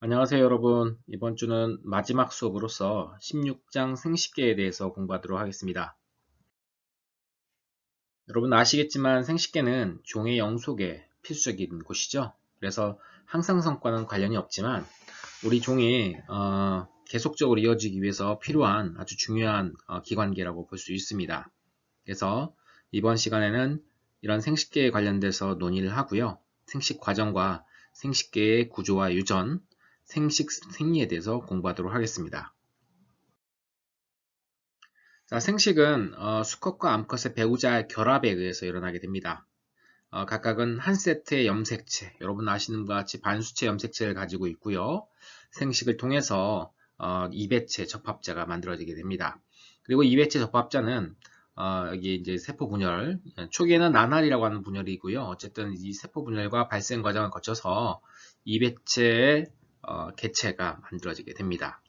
안녕하세요, 여러분. 이번 주는 마지막 수업으로서 16장 생식계에 대해서 공부하도록 하겠습니다. 여러분 아시겠지만 생식계는 종의 영속에 필수적인 곳이죠. 그래서 항상성과는 관련이 없지만 우리 종이 계속적으로 이어지기 위해서 필요한 아주 중요한 기관계라고 볼 수 있습니다. 그래서 이번 시간에는 이런 생식계에 관련돼서 논의를 하고요. 생식 과정과 생식계의 구조와 유전, 생식 생리에 대해서 공부하도록 하겠습니다. 자, 생식은 수컷과 암컷의 배우자의 결합에 의해서 일어나게 됩니다. 각각은 한 세트의 염색체, 여러분 아시는 것과 같이 반수체 염색체를 가지고 있고요. 생식을 통해서 이배체 접합자가 만들어지게 됩니다. 그리고 이배체 접합자는 여기 이제 세포 분열, 초기에는 나날이라고 하는 분열이고요. 어쨌든 이 세포 분열과 발생 과정을 거쳐서 이배체의 개체가 만들어지게 됩니다.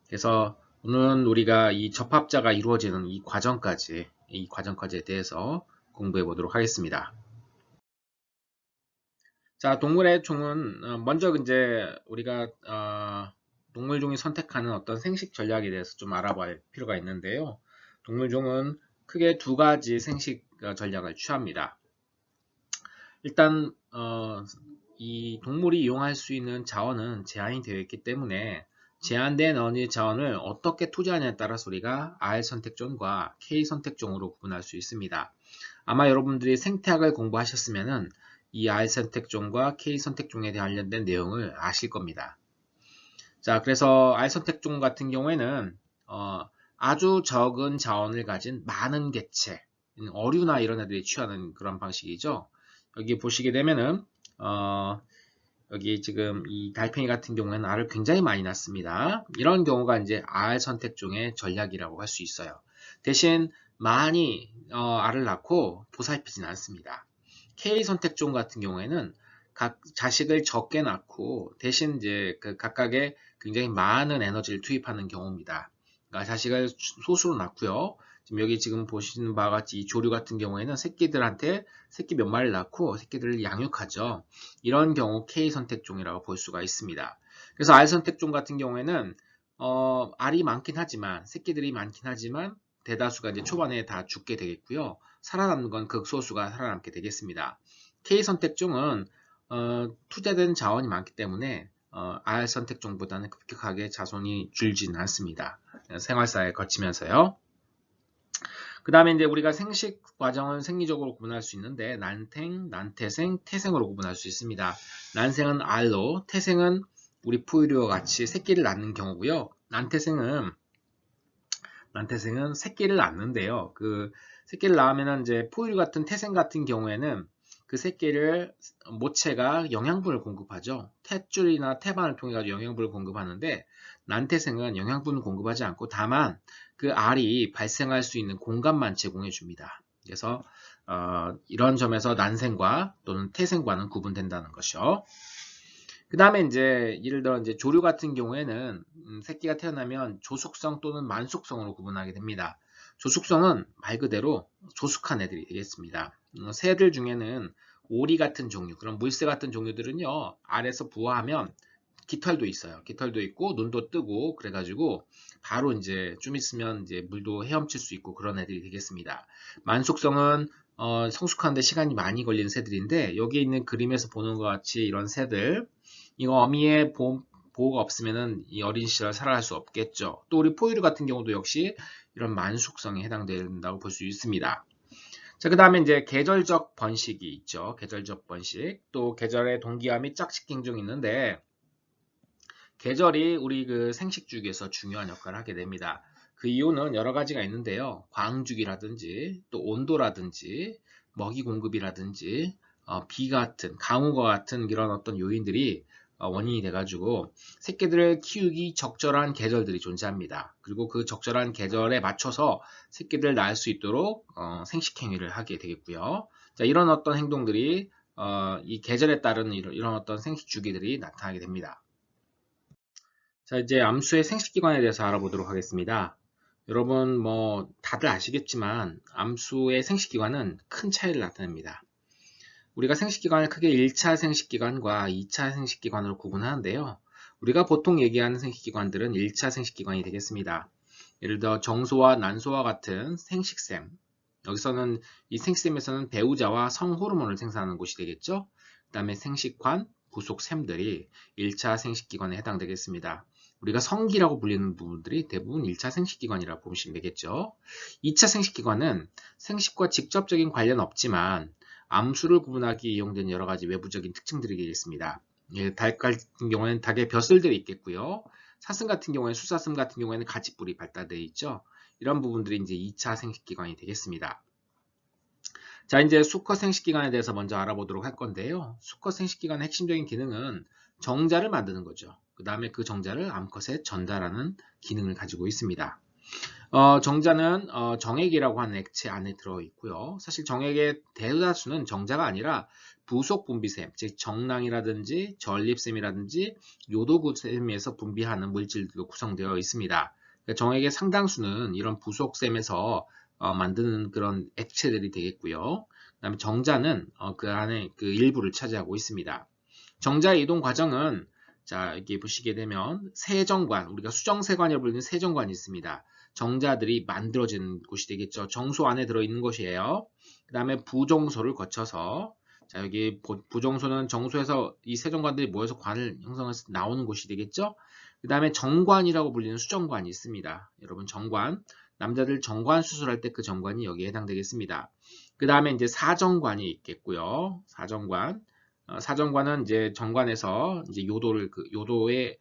그래서 오늘은 우리가 이 접합자가 이루어지는 이 과정까지에 대해서 공부해 보도록 하겠습니다. 자, 동물의 종은 먼저 이제 우리가 동물종이 선택하는 어떤 생식 전략에 대해서 좀 알아볼 필요가 있는데요. 동물종은 크게 두 가지 생식 전략을 취합니다. 일단 이 동물이 이용할 수 있는 자원은 제한이 되어 있기 때문에 제한된 어느 자원을 어떻게 투자하냐에 따라서 우리가 R 선택종과 K 선택종으로 구분할 수 있습니다. 아마 여러분들이 생태학을 공부하셨으면은 이 R 선택종과 K 선택종에 관련된 내용을 아실 겁니다. 자, 그래서 R 선택종 같은 경우에는 아주 적은 자원을 가진 많은 개체, 어류나 이런 애들이 취하는 그런 방식이죠. 여기 보시게 되면은 여기 지금 이 달팽이 같은 경우에는 알을 굉장히 많이 낳습니다. 이런 경우가 이제 알 선택종의 전략이라고 할 수 있어요. 대신 많이 알을 낳고 보살피진 않습니다. K 선택종 같은 경우에는 각 자식을 적게 낳고 대신 이제 그 각각의 굉장히 많은 에너지를 투입하는 경우입니다. 그러니까 자식을 소수로 낳고요. 지금 보시는 바와 같이 이 조류 같은 경우에는 새끼들한테 새끼 몇 마리를 낳고 새끼들을 양육하죠. 이런 경우 K 선택종이라고 볼 수가 있습니다. 그래서 R 선택종 같은 경우에는 알이 많긴 하지만 새끼들이 많긴 하지만 대다수가 이제 초반에 다 죽게 되겠고요. 살아남는 건 극소수가 살아남게 되겠습니다. K 선택종은 투자된 자원이 많기 때문에 R 선택종보다는 급격하게 자손이 줄지는 않습니다. 생활사에 거치면서요. 그 다음에 이제 우리가 생식 과정을 생리적으로 구분할 수 있는데 난생, 난태생, 태생으로 구분할 수 있습니다. 난생은 R로, 태생은 우리 포유류와 같이 새끼를 낳는 경우고요. 난태생은 새끼를 낳는데요. 그 새끼를 낳으면 이제 포유류 같은 태생 같은 경우에는 그 새끼를 모체가 영양분을 공급하죠. 탯줄이나 태반을 통해 가지고 영양분을 공급하는데 난태생은 영양분을 공급하지 않고 다만 그 알이 발생할 수 있는 공간만 제공해 줍니다. 그래서 이런 점에서 난생과 또는 태생과는 구분된다는 것이요. 그 다음에 이제 예를 들어 이제 조류 같은 경우에는 새끼가 태어나면 조숙성 또는 만숙성으로 구분하게 됩니다. 조숙성은 말 그대로 조숙한 애들이 되겠습니다. 새들 중에는 오리 같은 종류, 그런 물새 같은 종류들은요, 알에서 부화하면 깃털도 있어요. 깃털도 있고 눈도 뜨고 그래가지고 바로 이제 좀 있으면 이제 물도 헤엄칠 수 있고 그런 애들이 되겠습니다. 만숙성은 성숙하는데 시간이 많이 걸리는 새들인데 여기 있는 그림에서 보는 것 같이 이런 새들 이거 어미의 보호가 없으면은 이 어린 시절 살아갈 수 없겠죠. 또 우리 포유류 같은 경우도 역시 이런 만숙성에 해당된다고 볼 수 있습니다. 자, 그 다음에 이제 계절적 번식이 있죠. 계절적 번식. 또 계절의 동기화 및 짝짓기 행정이 있는데 계절이 우리 그 생식주기에서 중요한 역할을 하게 됩니다. 그 이유는 여러 가지가 있는데요. 광주기라든지 또 온도라든지 먹이 공급이라든지 비 같은 강우와 같은 이런 어떤 요인들이 원인이 돼가지고 새끼들을 키우기 적절한 계절들이 존재합니다. 그리고 그 적절한 계절에 맞춰서 새끼들을 낳을 수 있도록 생식행위를 하게 되겠고요. 자, 이런 어떤 행동들이 이 계절에 따른 이런 어떤 생식 주기들이 나타나게 됩니다. 자, 이제 암수의 생식기관에 대해서 알아보도록 하겠습니다. 여러분, 뭐, 다들 아시겠지만, 암수의 생식기관은 큰 차이를 나타냅니다. 우리가 생식기관을 크게 1차 생식기관과 2차 생식기관으로 구분하는데요. 우리가 보통 얘기하는 생식기관들은 1차 생식기관이 되겠습니다. 예를 들어 정소와 난소와 같은 생식샘, 여기서는 이 생식샘에서는 배우자와 성호르몬을 생산하는 곳이 되겠죠. 그 다음에 생식관, 부속샘들이 1차 생식기관에 해당되겠습니다. 우리가 성기라고 불리는 부분들이 대부분 1차 생식기관이라고 보시면 되겠죠. 2차 생식기관은 생식과 직접적인 관련 없지만 암수를 구분하기 이용된 여러 가지 외부적인 특징들이 있습니다. 예, 닭 같은 경우에는 닭의 벼슬들이 있겠고요. 사슴 같은 경우에는 수사슴 같은 경우에는 가지뿔이 발달되어 있죠. 이런 부분들이 이제 2차 생식기관이 되겠습니다. 자, 이제 수컷 생식기관에 대해서 먼저 알아보도록 할 건데요. 수컷 생식기관의 핵심적인 기능은 정자를 만드는 거죠. 그 다음에 그 정자를 암컷에 전달하는 기능을 가지고 있습니다. 정자는 정액이라고 하는 액체 안에 들어있고요. 사실 정액의 대다수는 정자가 아니라 부속 분비샘, 즉 정낭이라든지 전립샘이라든지 요도구샘에서 분비하는 물질들로 구성되어 있습니다. 그러니까 정액의 상당수는 이런 부속샘에서 만드는 그런 액체들이 되겠고요. 그다음에 정자는 그 안에 그 일부를 차지하고 있습니다. 정자의 이동 과정은 자, 여기 보시게 되면 세정관, 우리가 수정세관이라고 부르는 세정관이 있습니다. 정자들이 만들어지는 곳이 되겠죠. 정소 안에 들어있는 것이에요. 그 다음에 부정소를 거쳐서 자, 여기 부정소는 정소에서 이 세정관들이 모여서 관을 형성해서 나오는 곳이 되겠죠. 그 다음에 정관이라고 불리는 수정관이 있습니다. 여러분 정관, 남자들 정관 수술할 때 그 정관이 여기에 해당되겠습니다. 그 다음에 이제 사정관이 있겠고요. 사정관은 이제 정관에서 이제 요도의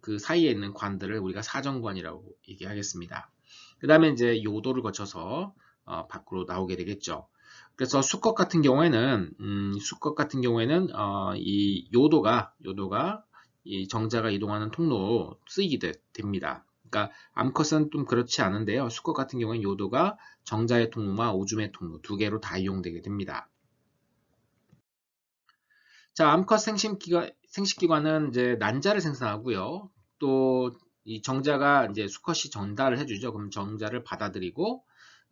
그 사이에 있는 관들을 우리가 사정관이라고 얘기하겠습니다. 그 다음에 이제 요도를 거쳐서 밖으로 나오게 되겠죠. 그래서 수컷 같은 경우에는 이 요도가 이 정자가 이동하는 통로로 쓰이게 됩니다. 그러니까 암컷은 좀 그렇지 않은데요. 수컷 같은 경우에는 요도가 정자의 통로와 오줌의 통로 두 개로 다 이용되게 됩니다. 자, 암컷 생식기관은 이제 난자를 생산하고요. 또 이 정자가 이제 수컷이 전달을 해주죠. 그럼 정자를 받아들이고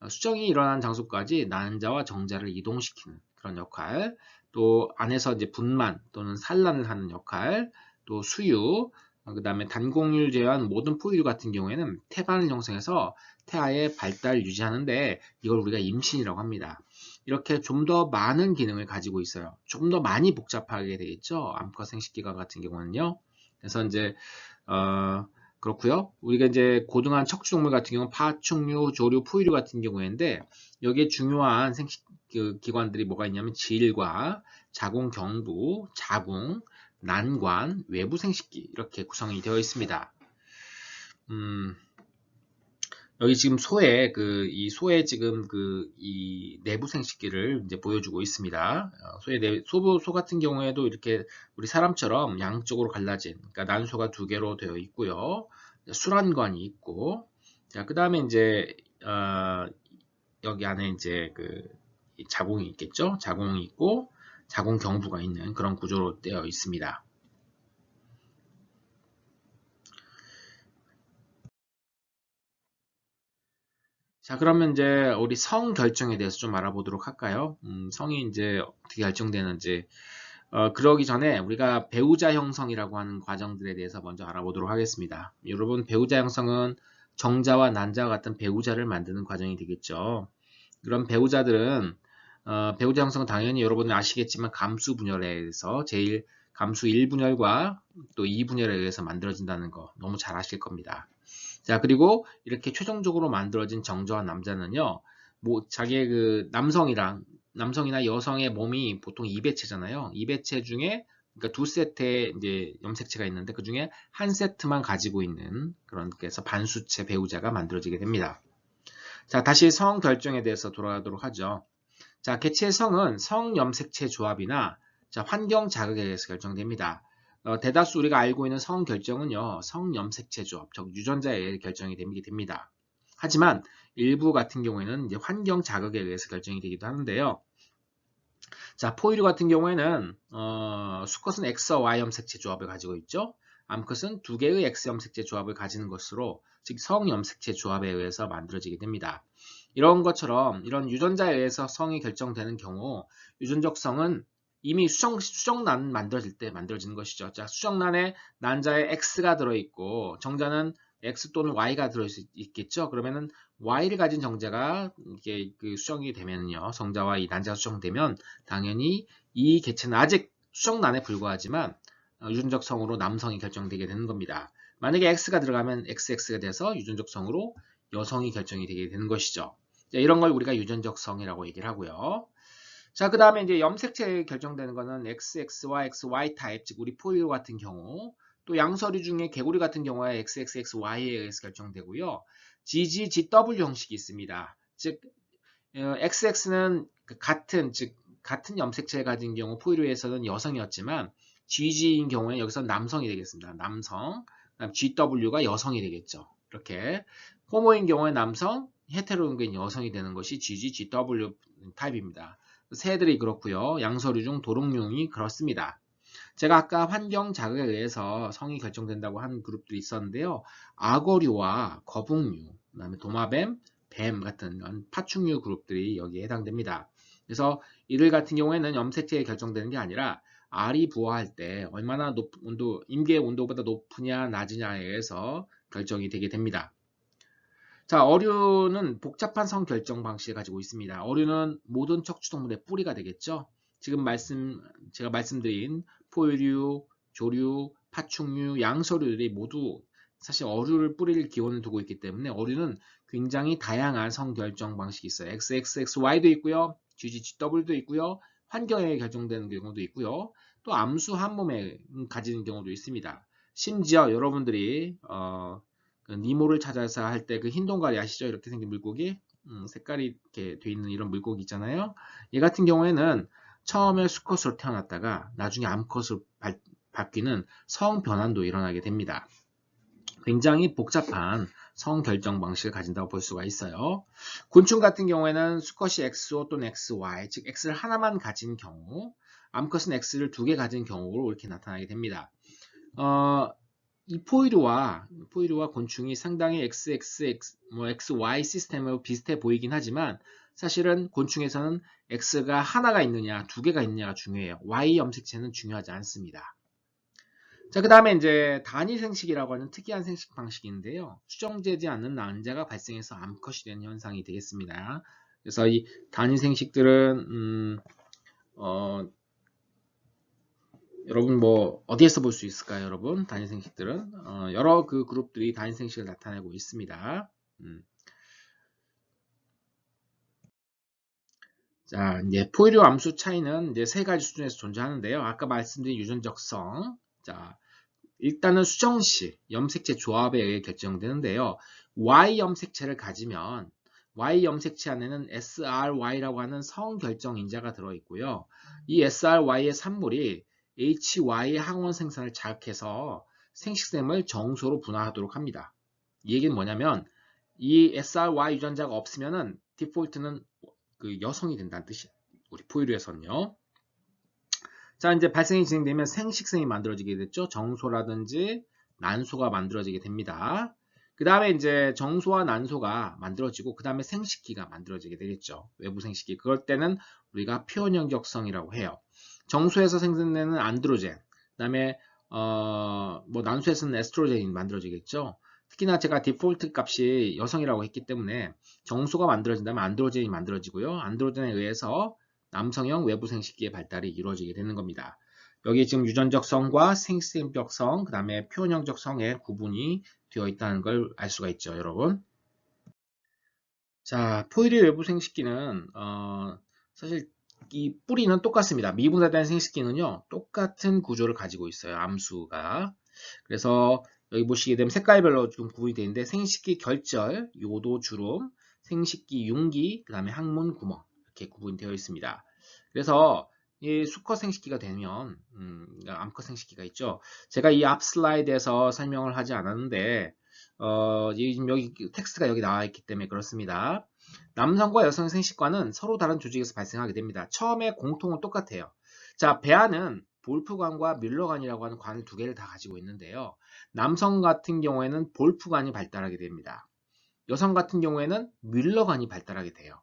수정이 일어난 장소까지 난자와 정자를 이동시키는 그런 역할, 또 안에서 이제 분만 또는 산란을 하는 역할, 또 수유, 그 다음에 단공유를 제외한 모든 포유류 같은 경우에는 태반을 형성해서 태아의 발달 유지하는데 이걸 우리가 임신이라고 합니다. 이렇게 좀 더 많은 기능을 가지고 있어요. 좀 더 많이 복잡하게 되겠죠. 암컷 생식기관 같은 경우는요. 그래서 이제 그렇고요. 우리가 이제 고등한 척추동물 같은 경우는 파충류, 조류, 포유류 같은 경우인데 여기에 중요한 생식 기관들이 뭐가 있냐면 질과 자궁경부, 자궁, 난관, 외부 생식기 이렇게 구성이 되어 있습니다. 여기 지금 이 소의 지금 이 내부 생식기를 이제 보여주고 있습니다. 소 같은 경우에도 이렇게 우리 사람처럼 양쪽으로 갈라진, 그러니까 난소가 두 개로 되어 있고요. 수란관이 있고, 자, 그 다음에 이제, 여기 안에 이제 자궁이 있겠죠? 자궁이 있고, 자궁경부가 있는 그런 구조로 되어 있습니다. 자, 그러면 이제 우리 성 결정에 대해서 좀 알아보도록 할까요? 성이 이제 어떻게 결정되는지. 그러기 전에 우리가 배우자 형성이라고 하는 과정들에 대해서 먼저 알아보도록 하겠습니다. 여러분, 배우자 형성은 정자와 난자와 같은 배우자를 만드는 과정이 되겠죠. 그런 배우자들은, 배우자 형성은 당연히 여러분은 아시겠지만 감수 분열에 의해서 제일 감수 1분열과 또 2분열에 의해서 만들어진다는 거 너무 잘 아실 겁니다. 자, 그리고 이렇게 최종적으로 만들어진 정자와 남자는요, 자기의 남성이나 여성의 몸이 보통 2배체잖아요. 2배체 중에, 그러니까 두 세트의 이제 염색체가 있는데 그 중에 한 세트만 가지고 있는 그래서 반수체 배우자가 만들어지게 됩니다. 자, 다시 성 결정에 대해서 돌아가도록 하죠. 자, 개체의 성은 성염색체 조합이나 자, 환경 자극에 의해서 결정됩니다. 대다수 우리가 알고 있는 성 결정은요, 성염색체 조합, 즉 유전자에 의해 결정이 되게 됩니다. 하지만 일부 같은 경우에는 이제 환경 자극에 의해서 결정이 되기도 하는데요. 자, 포유류 같은 경우에는 수컷은 X와 Y 염색체 조합을 가지고 있죠. 암컷은 두 개의 X 염색체 조합을 가지는 것으로 즉 성염색체 조합에 의해서 만들어지게 됩니다. 이런 것처럼 이런 유전자에 의해서 성이 결정되는 경우 유전적 성은 이미 수정란 만들어질 때 만들어지는 것이죠. 자, 수정란에 난자에 X가 들어있고 정자는 X 또는 Y가 들어있겠죠. 그러면은 Y를 가진 정자가 이게 그 수정이 되면요. 정자와 이 난자가 수정되면 당연히 이 개체는 아직 수정란에 불과하지만 유전적 성으로 남성이 결정되게 되는 겁니다. 만약에 X가 들어가면 XX가 돼서 유전적 성으로 여성이 결정이 되게 되는 것이죠. 자, 이런 걸 우리가 유전적 성이라고 얘기를 하고요. 자, 그 다음에 이제 염색체 결정되는 거는 XX와 XY 타입, 즉 우리 포유류 같은 경우, 또 양서류 중에 개구리 같은 경우에 XXXY에 의해서 결정되고요. GGGW 형식이 있습니다. 즉 XX는 즉 같은 염색체를 가진 경우 포유류에서는 여성이었지만 GG인 경우에 여기서 남성이 되겠습니다. 남성. 그다음 GW가 여성이 되겠죠. 이렇게 호모인 경우에 남성, 헤테로인 경우에 여성이 되는 것이 GGGW 타입입니다. 새들이 그렇고요. 양서류 중 도롱뇽이 그렇습니다. 제가 아까 환경 자극에 의해서 성이 결정된다고 한 그룹들이 있었는데요. 악어류와 거북류, 그다음에 도마뱀, 뱀 같은 파충류 그룹들이 여기에 해당됩니다. 그래서 이들 같은 경우에는 염색체에 결정되는 게 아니라 알이 부화할 때 얼마나 임계의 온도보다 높으냐 낮으냐에 의해서 결정이 되게 됩니다. 자, 어류는 복잡한 성 결정 방식을 가지고 있습니다. 어류는 모든 척추동물의 뿌리가 되겠죠. 지금 제가 말씀드린 포유류, 조류, 파충류, 양서류들이 모두 사실 어류를 뿌리를 기원을 두고 있기 때문에 어류는 굉장히 다양한 성 결정 방식이 있어요. XXXY도 있고요. GGGW도 있고요. 환경에 결정되는 경우도 있고요. 또 암수 한 몸에 가지는 경우도 있습니다. 심지어 여러분들이 그 니모를 찾아서 할 때 그 흰 동가리 아시죠? 이렇게 생긴 물고기 색깔이 이렇게 돼 있는 이런 물고기 있잖아요. 얘 같은 경우에는 처음에 수컷으로 태어났다가 나중에 암컷으로 바뀌는 성 변환도 일어나게 됩니다. 굉장히 복잡한 성 결정 방식을 가진다고 볼 수가 있어요. 곤충 같은 경우에는 수컷이 XO 또는 XY, 즉 X를 하나만 가진 경우, 암컷은 X를 두 개 가진 경우로 이렇게 나타나게 됩니다. 이 포유류와 곤충이 상당히 XY 시스템으로 비슷해 보이긴 하지만 사실은 곤충에서는 X가 하나가 있느냐, 두 개가 있느냐가 중요해요. Y 염색체는 중요하지 않습니다. 자, 그 다음에 이제 단위 생식이라고 하는 특이한 생식 방식인데요. 수정되지 않는 난자가 발생해서 암컷이 되는 현상이 되겠습니다. 그래서 이 단위 생식들은 여러분 뭐 어디에서 볼 수 있을까요, 여러분? 단위 생식들은 여러 그 그룹들이 단위 생식을 나타내고 있습니다. 자, 이제 포유류 암수 차이는 이제 세 가지 수준에서 존재하는데요. 아까 말씀드린 유전적성. 자, 일단은 수정시 염색체 조합에 의해 결정되는데요. Y 염색체를 가지면 Y 염색체 안에는 SRY라고 하는 성결정 인자가 들어있고요. 이 SRY의 산물이 HY의 항원 생산을 자극해서 생식샘을 정소로 분화하도록 합니다. 이 얘기는 뭐냐면 이 SRY 유전자가 없으면은 디폴트는 그 여성이 된다는 뜻이에요. 우리 포유류에서는요. 자, 이제 발생이 진행되면 생식샘이 만들어지게 됐죠. 정소라든지 난소가 만들어지게 됩니다. 그 다음에 이제 정소와 난소가 만들어지고 그 다음에 생식기가 만들어지게 되겠죠. 외부 생식기. 그럴 때는 우리가 표현형적성이라고 해요. 정소에서 생성되는 안드로젠, 그 다음에 뭐 난소에서는 에스트로젠이 만들어지겠죠. 특히나 제가 디폴트 값이 여성이라고 했기 때문에 정소가 만들어진다면 안드로젠이 만들어지고요. 안드로젠에 의해서 남성형 외부 생식기의 발달이 이루어지게 되는 겁니다. 여기 지금 유전적 성과 생식적 성, 그 다음에 표현형적 성의 구분이 되어 있다는 걸 알 수가 있죠, 여러분. 자, 포유류 외부 생식기는 사실 이 뿌리는 똑같습니다. 미분화된 생식기는요, 똑같은 구조를 가지고 있어요, 암수가. 그래서 여기 보시게 되면 색깔별로 좀 구분이 되는데 생식기 결절, 요도 주름, 생식기 융기, 그 다음에 항문 구멍 이렇게 구분되어 있습니다. 그래서 이 수컷 생식기가 되면 암컷 생식기가 있죠. 제가 이 앞 슬라이드에서 설명을 하지 않았는데 지금 여기 텍스트가 여기 나와 있기 때문에 그렇습니다. 남성과 여성 생식관은 서로 다른 조직에서 발생하게 됩니다. 처음에 공통은 똑같아요. 자, 배아는 볼프관과 뮬러관이라고 하는 관을 두 개를 다 가지고 있는데요. 남성 같은 경우에는 볼프관이 발달하게 됩니다. 여성 같은 경우에는 뮬러관이 발달하게 돼요.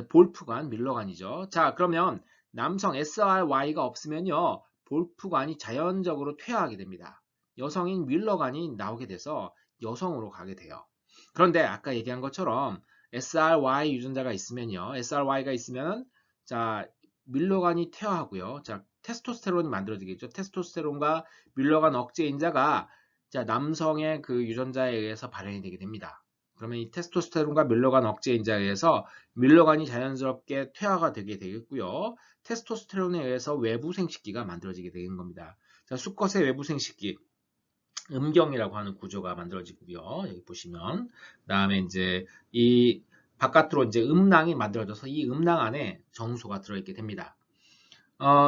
볼프관, 뮬러관이죠. 자, 그러면 남성 SRY가 없으면요, 볼프관이 자연적으로 퇴화하게 됩니다. 여성인 뮬러관이 나오게 돼서 여성으로 가게 돼요. 그런데 아까 얘기한 것처럼 SRY 유전자가 있으면요, SRY가 있으면 자 뮬러관이 퇴화하고요, 자 테스토스테론이 만들어지겠죠. 테스토스테론과 뮬러관 억제 인자가 자 남성의 그 유전자에 의해서 발현이 되게 됩니다. 그러면 이 테스토스테론과 뮬러관 억제 인자에 의해서 뮬러관이 자연스럽게 퇴화가 되게 되겠고요. 테스토스테론에 의해서 외부 생식기가 만들어지게 되는 겁니다. 자, 수컷의 외부 생식기, 음경이라고 하는 구조가 만들어지고요. 여기 보시면, 그다음에 이제 이 바깥으로 이제 음낭이 만들어져서 이 음낭 안에 정소가 들어있게 됩니다.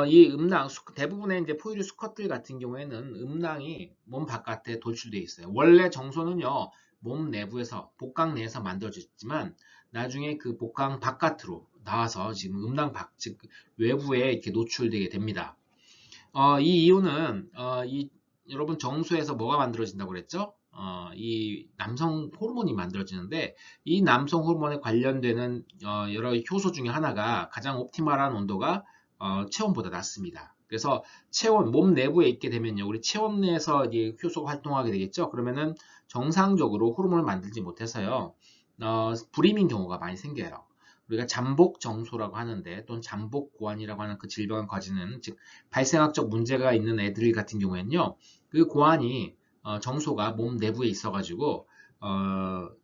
이 음낭, 대부분의 이제 포유류 수컷들 같은 경우에는 음낭이 몸 바깥에 돌출되어 있어요. 원래 정소는요, 몸 내부에서, 복강 내에서 만들어졌지만, 나중에 그 복강 바깥으로 나와서 지금 음낭 밖, 즉, 외부에 이렇게 노출되게 됩니다. 이 이유는, 여러분 정수에서 뭐가 만들어진다고 그랬죠? 이 남성 호르몬이 만들어지는데, 이 남성 호르몬에 관련되는 여러 효소 중에 하나가 가장 옵티멀한 온도가 체온보다 낮습니다. 그래서 체온, 몸 내부에 있게 되면요, 우리 체온 내에서 이제 효소가 활동하게 되겠죠. 그러면은 정상적으로 호르몬을 만들지 못해서요, 불임인 경우가 많이 생겨요. 우리가 잠복 정소라고 하는데, 또는 잠복 고환이라고 하는 그 질병을 가지는, 즉 발생학적 문제가 있는 애들 같은 경우에는요, 그 고환이 정소가 몸 내부에 있어가지고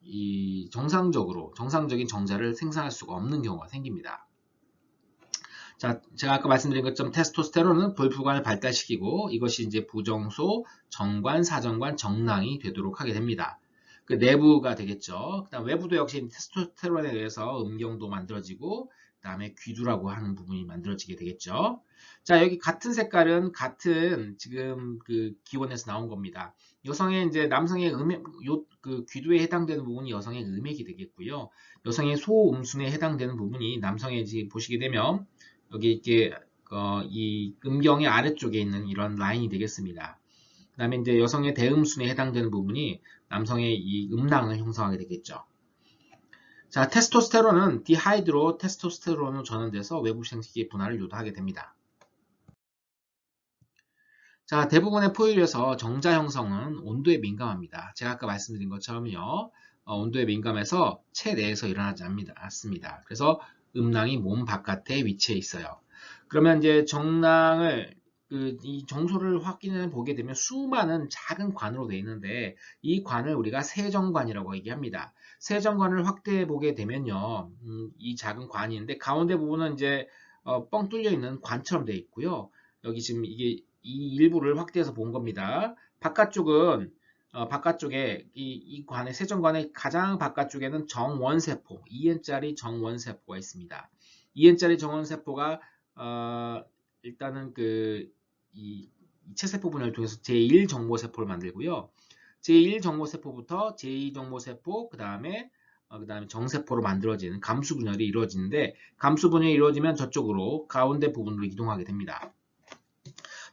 이 정상적인 정자를 생산할 수가 없는 경우가 생깁니다. 자, 제가 아까 말씀드린 것처럼 테스토스테론은 볼프관을 발달시키고 이것이 이제 부정소, 정관, 사정관, 정낭이 되도록 하게 됩니다. 그 내부가 되겠죠. 그다음 외부도 역시 테스토스테론에 의해서 음경도 만들어지고 그다음에 귀두라고 하는 부분이 만들어지게 되겠죠. 자, 여기 같은 색깔은 같은 지금 그 기원에서 나온 겁니다. 여성의 이제 남성의 음액, 그 귀두에 해당되는 부분이 여성의 음액이 되겠고요. 여성의 소음순에 해당되는 부분이 남성의 지금 보시게 되면 여기 이렇게 이 음경의 아래쪽에 있는 이런 라인이 되겠습니다. 그 다음에 이제 여성의 대음순에 해당되는 부분이 남성의 이 음낭을 형성하게 되겠죠. 자, 테스토스테론은 디하이드로 테스토스테론으로 전환돼서 외부 생식기 분할을 유도하게 됩니다. 자, 대부분의 포유류에서 정자 형성은 온도에 민감합니다. 제가 아까 말씀드린 것처럼요, 온도에 민감해서 체내에서 일어나지 않습니다. 그래서 음낭이 몸 바깥에 위치해 있어요. 그러면 이제 정낭을 이 정소를 확인해 보게 되면 수많은 작은 관으로 되어 있는데 이 관을 우리가 세정관이라고 얘기합니다. 세정관을 확대해 보게 되면요, 이 작은 관이 있는데 가운데 부분은 이제 뻥 뚫려 있는 관처럼 되어 있고요. 여기 지금 이게 이 일부를 확대해서 본 겁니다. 바깥쪽은 바깥쪽에 이 관의 세정관의 가장 바깥쪽에는 정원세포, 2N짜리 정원세포가 있습니다. 2N짜리 정원세포가 일단은 이 체세포 분열을 통해서 제1정모세포를 만들고요. 제1정모세포부터 제2정모세포, 그 다음에 정세포로 만들어지는 감수 분열이 이루어지는데 감수 분열이 이루어지면 저쪽으로 가운데 부분으로 이동하게 됩니다.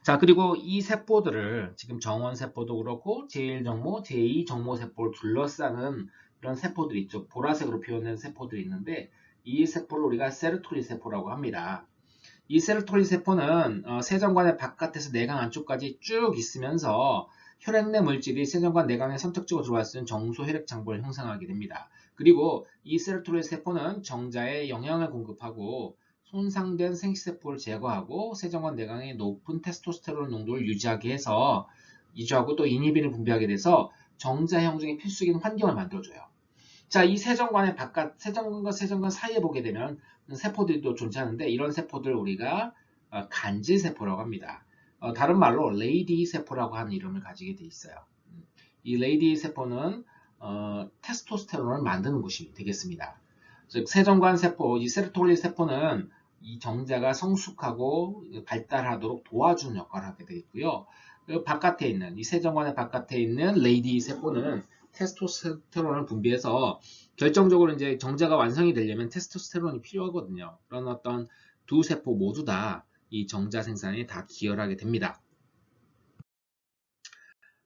자, 그리고 이 세포들을 지금 정원세포도 그렇고 제1정모, 제2정모세포를 둘러싸는 이런 세포들이 있죠. 보라색으로 표현된 세포들이 있는데 이 세포를 우리가 세로토닌 세포라고 합니다. 이 세로토닌 세포는 세정관의 바깥에서 내강 안쪽까지 쭉 있으면서 혈액 내 물질이 세정관 내강에 선택적으로 들어갈 수 있는 정소 혈액 장부를 형성하게 됩니다. 그리고 이 세로토닌 세포는 정자에 영양을 공급하고 손상된 생식세포를 제거하고 세정관 내강에 높은 테스토스테론 농도를 유지하고 또 이니빈을 분비하게 돼서 정자 형성에 필수적인 환경을 만들어줘요. 자, 이 세정관의 세정관과 세정관 사이에 보게 되면 세포들이 또 존재하는데 이런 세포들을 우리가 간질세포라고 합니다. 다른 말로 레이디 세포라고 하는 이름을 가지게 돼 있어요. 이 레이디 세포는 테스토스테론을 만드는 곳이 되겠습니다. 즉 세정관 세포, 이 세로토닌 세포는 이 정자가 성숙하고 발달하도록 도와주는 역할을 하게 되겠고요. 그 바깥에 있는 이 세정관의 바깥에 있는 레이디 세포는 테스토스테론을 분비해서 결정적으로 이제 정자가 완성이 되려면 테스토스테론이 필요하거든요. 그런 어떤 두 세포 모두 다 이 정자 생산에 다 기여를 하게 됩니다.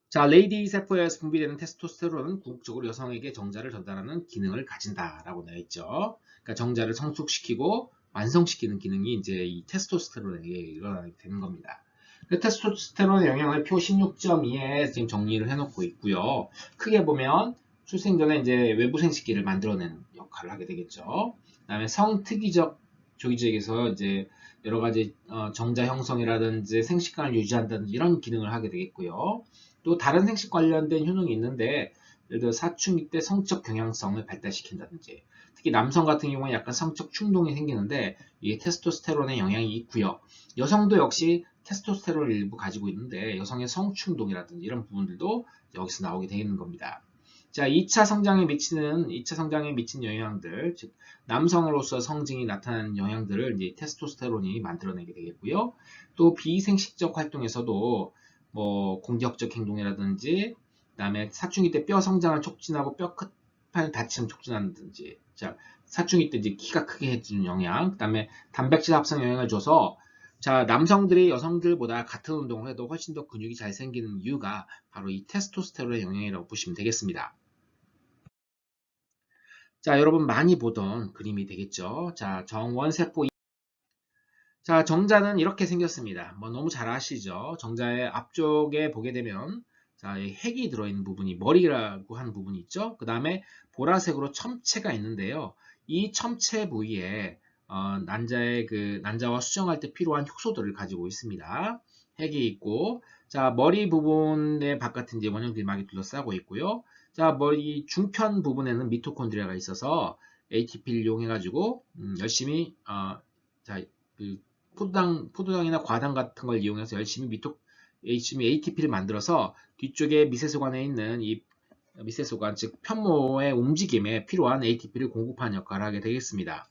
자, 레이디 세포에서 분비되는 테스토스테론은 궁극적으로 여성에게 정자를 전달하는 기능을 가진다라고 되어 있죠. 그러니까 정자를 성숙시키고 완성시키는 기능이 이제 이 테스토스테론에게 일어나게 되는 겁니다. 그 테스토스테론의 영향을 표 16.2에 지금 정리를 해놓고 있고요. 크게 보면 출생 전에 이제 외부 생식기를 만들어내는 역할을 하게 되겠죠. 그다음에 성특이적 조기적에서 이제 여러 가지 정자 형성이라든지 생식관을 유지한다든지 이런 기능을 하게 되겠고요. 또 다른 생식 관련된 효능이 있는데 예를 들어 사춘기 때 성적 경향성을 발달시킨다든지 특히 남성 같은 경우는 약간 성적 충동이 생기는데 이게 테스토스테론의 영향이 있고요. 여성도 역시 테스토스테론을 일부 가지고 있는데 여성의 성충동이라든지 이런 부분들도 여기서 나오게 되는 겁니다. 자, 2차 성장에 미치는 영향들, 즉 남성으로서 성징이 나타나는 영향들을 이제 테스토스테론이 만들어내게 되겠고요. 또 비생식적 활동에서도 뭐 공격적 행동이라든지 그다음에 사춘기 때 뼈 성장을 촉진하고 뼈 끝판 다침을 촉진한다든지 자, 사춘기 때 이제 키가 크게 해주는 영향, 그다음에 단백질 합성 영향을 줘서 자, 남성들이 여성들보다 같은 운동을 해도 훨씬 더 근육이 잘 생기는 이유가 바로 이 테스토스테론의 영향이라고 보시면 되겠습니다. 자, 여러분 많이 보던 그림이 되겠죠. 자, 정원세포. 자, 정자는 이렇게 생겼습니다. 뭐 너무 잘 아시죠? 정자의 앞쪽에 보게 되면 자, 이 핵이 들어있는 부분이 머리라고 하는 부분이 있죠. 그 다음에 보라색으로 첨체가 있는데요. 이 첨체 부위에 난자와 수정할 때 필요한 효소들을 가지고 있습니다. 핵이 있고, 자, 머리 부분의 바깥은 이제 원형들이 많이 둘러싸고 있고요. 자, 머리 중편 부분에는 미토콘드리아가 있어서 ATP를 이용해가지고 열심히 자, 그 포도당이나 과당 같은 걸 이용해서 열심히 ATP를 만들어서 뒤쪽에 미세소관에 있는 이 미세소관, 즉 편모의 움직임에 필요한 ATP를 공급하는 역할을 하게 되겠습니다.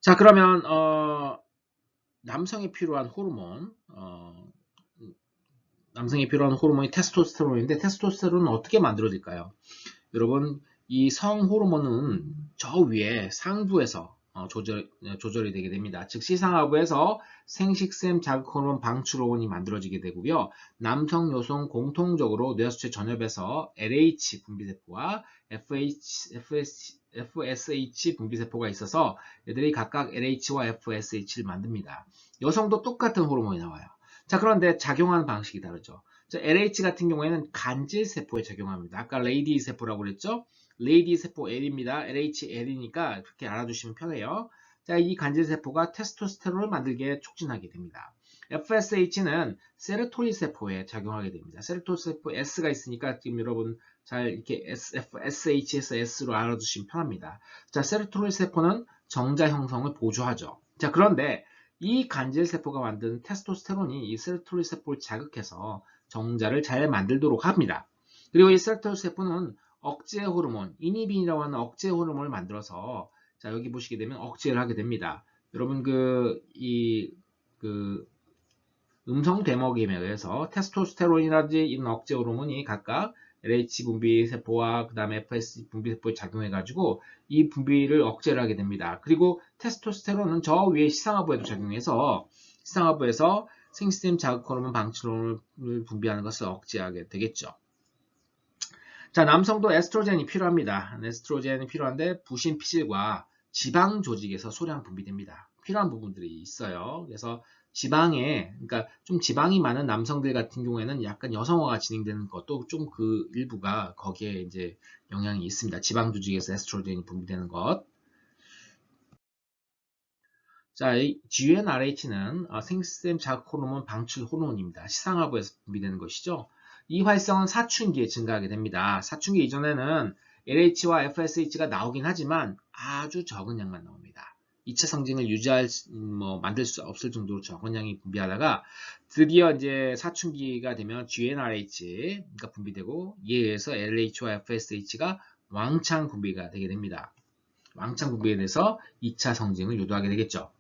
자, 그러면 남성에 필요한 호르몬이 테스토스테론인데 테스토스테론은 어떻게 만들어질까요? 여러분, 이 성 호르몬은 저 위에 상부에서 조절이 되게 됩니다. 즉 시상하부에서 생식샘 자극 호르몬 방출 호르몬이 만들어지게 되고요. 남성, 여성 공통적으로 뇌하수체 전엽에서 LH 분비세포와 FSH 분비세포가 있어서 얘들이 각각 LH와 FSH를 만듭니다. 여성도 똑같은 호르몬이 나와요. 자, 그런데 작용하는 방식이 다르죠. LH 같은 경우에는 간질세포에 작용합니다. 아까 레이디 세포라고 그랬죠? 레이디 세포 L입니다. LHL이니까 그렇게 알아두시면 편해요. 자, 이 간질세포가 테스토스테론을 만들게 촉진하게 됩니다. FSH는 세로토닌 세포에 작용하게 됩니다. 세로토닌 세포 S가 있으니까 지금 여러분 잘 이렇게 SH에서 S로 알아두시면 편합니다. 자, 세로토닌 세포는 정자 형성을 보조하죠. 자, 그런데 이 간질세포가 만든 테스토스테론이 이 세로토닌 세포를 자극해서 정자를 잘 만들도록 합니다. 그리고 이 세로토닌 세포는 억제 호르몬, 이니빈이라고 하는 억제 호르몬을 만들어서 자, 여기 보시게 되면 억제를 하게 됩니다. 여러분 음성 대먹임에 의해서 테스토스테론이라든지 이런 억제 호르몬이 각각 LH 분비 세포와 그 다음에 FS 분비 세포에 작용해 가지고 이 분비를 억제를 하게 됩니다. 그리고 테스토스테론은 저 위에 시상하부에도 작용해서 시상하부에서 생식샘 자극 호르몬 방출 호르몬을 분비하는 것을 억제하게 되겠죠. 자, 남성도 에스트로겐이 필요합니다. 에스트로겐이 필요한데 부신 피질과 지방 조직에서 소량 분비됩니다. 필요한 부분들이 있어요. 그래서 그러니까 좀 지방이 많은 남성들 같은 경우에는 약간 여성화가 진행되는 것도 좀 그 일부가 거기에 이제 영향이 있습니다. 지방 조직에서 에스트로겐이 분비되는 것. 자, 이 GnRH는 생식샘 자극 호르몬 방출 호르몬입니다. 시상하부에서 분비되는 것이죠. 이 활성은 사춘기에 증가하게 됩니다. 사춘기 이전에는 LH와 FSH가 나오긴 하지만 아주 적은 양만 나옵니다. 2차 성징을 만들 수 없을 정도로 적은 양이 분비하다가 드디어 이제 사춘기가 되면 GnRH가 분비되고 이에 의해서 LH와 FSH가 왕창 분비가 되게 됩니다. 왕창 분비에 대해서 2차 성징을 유도하게 되겠죠.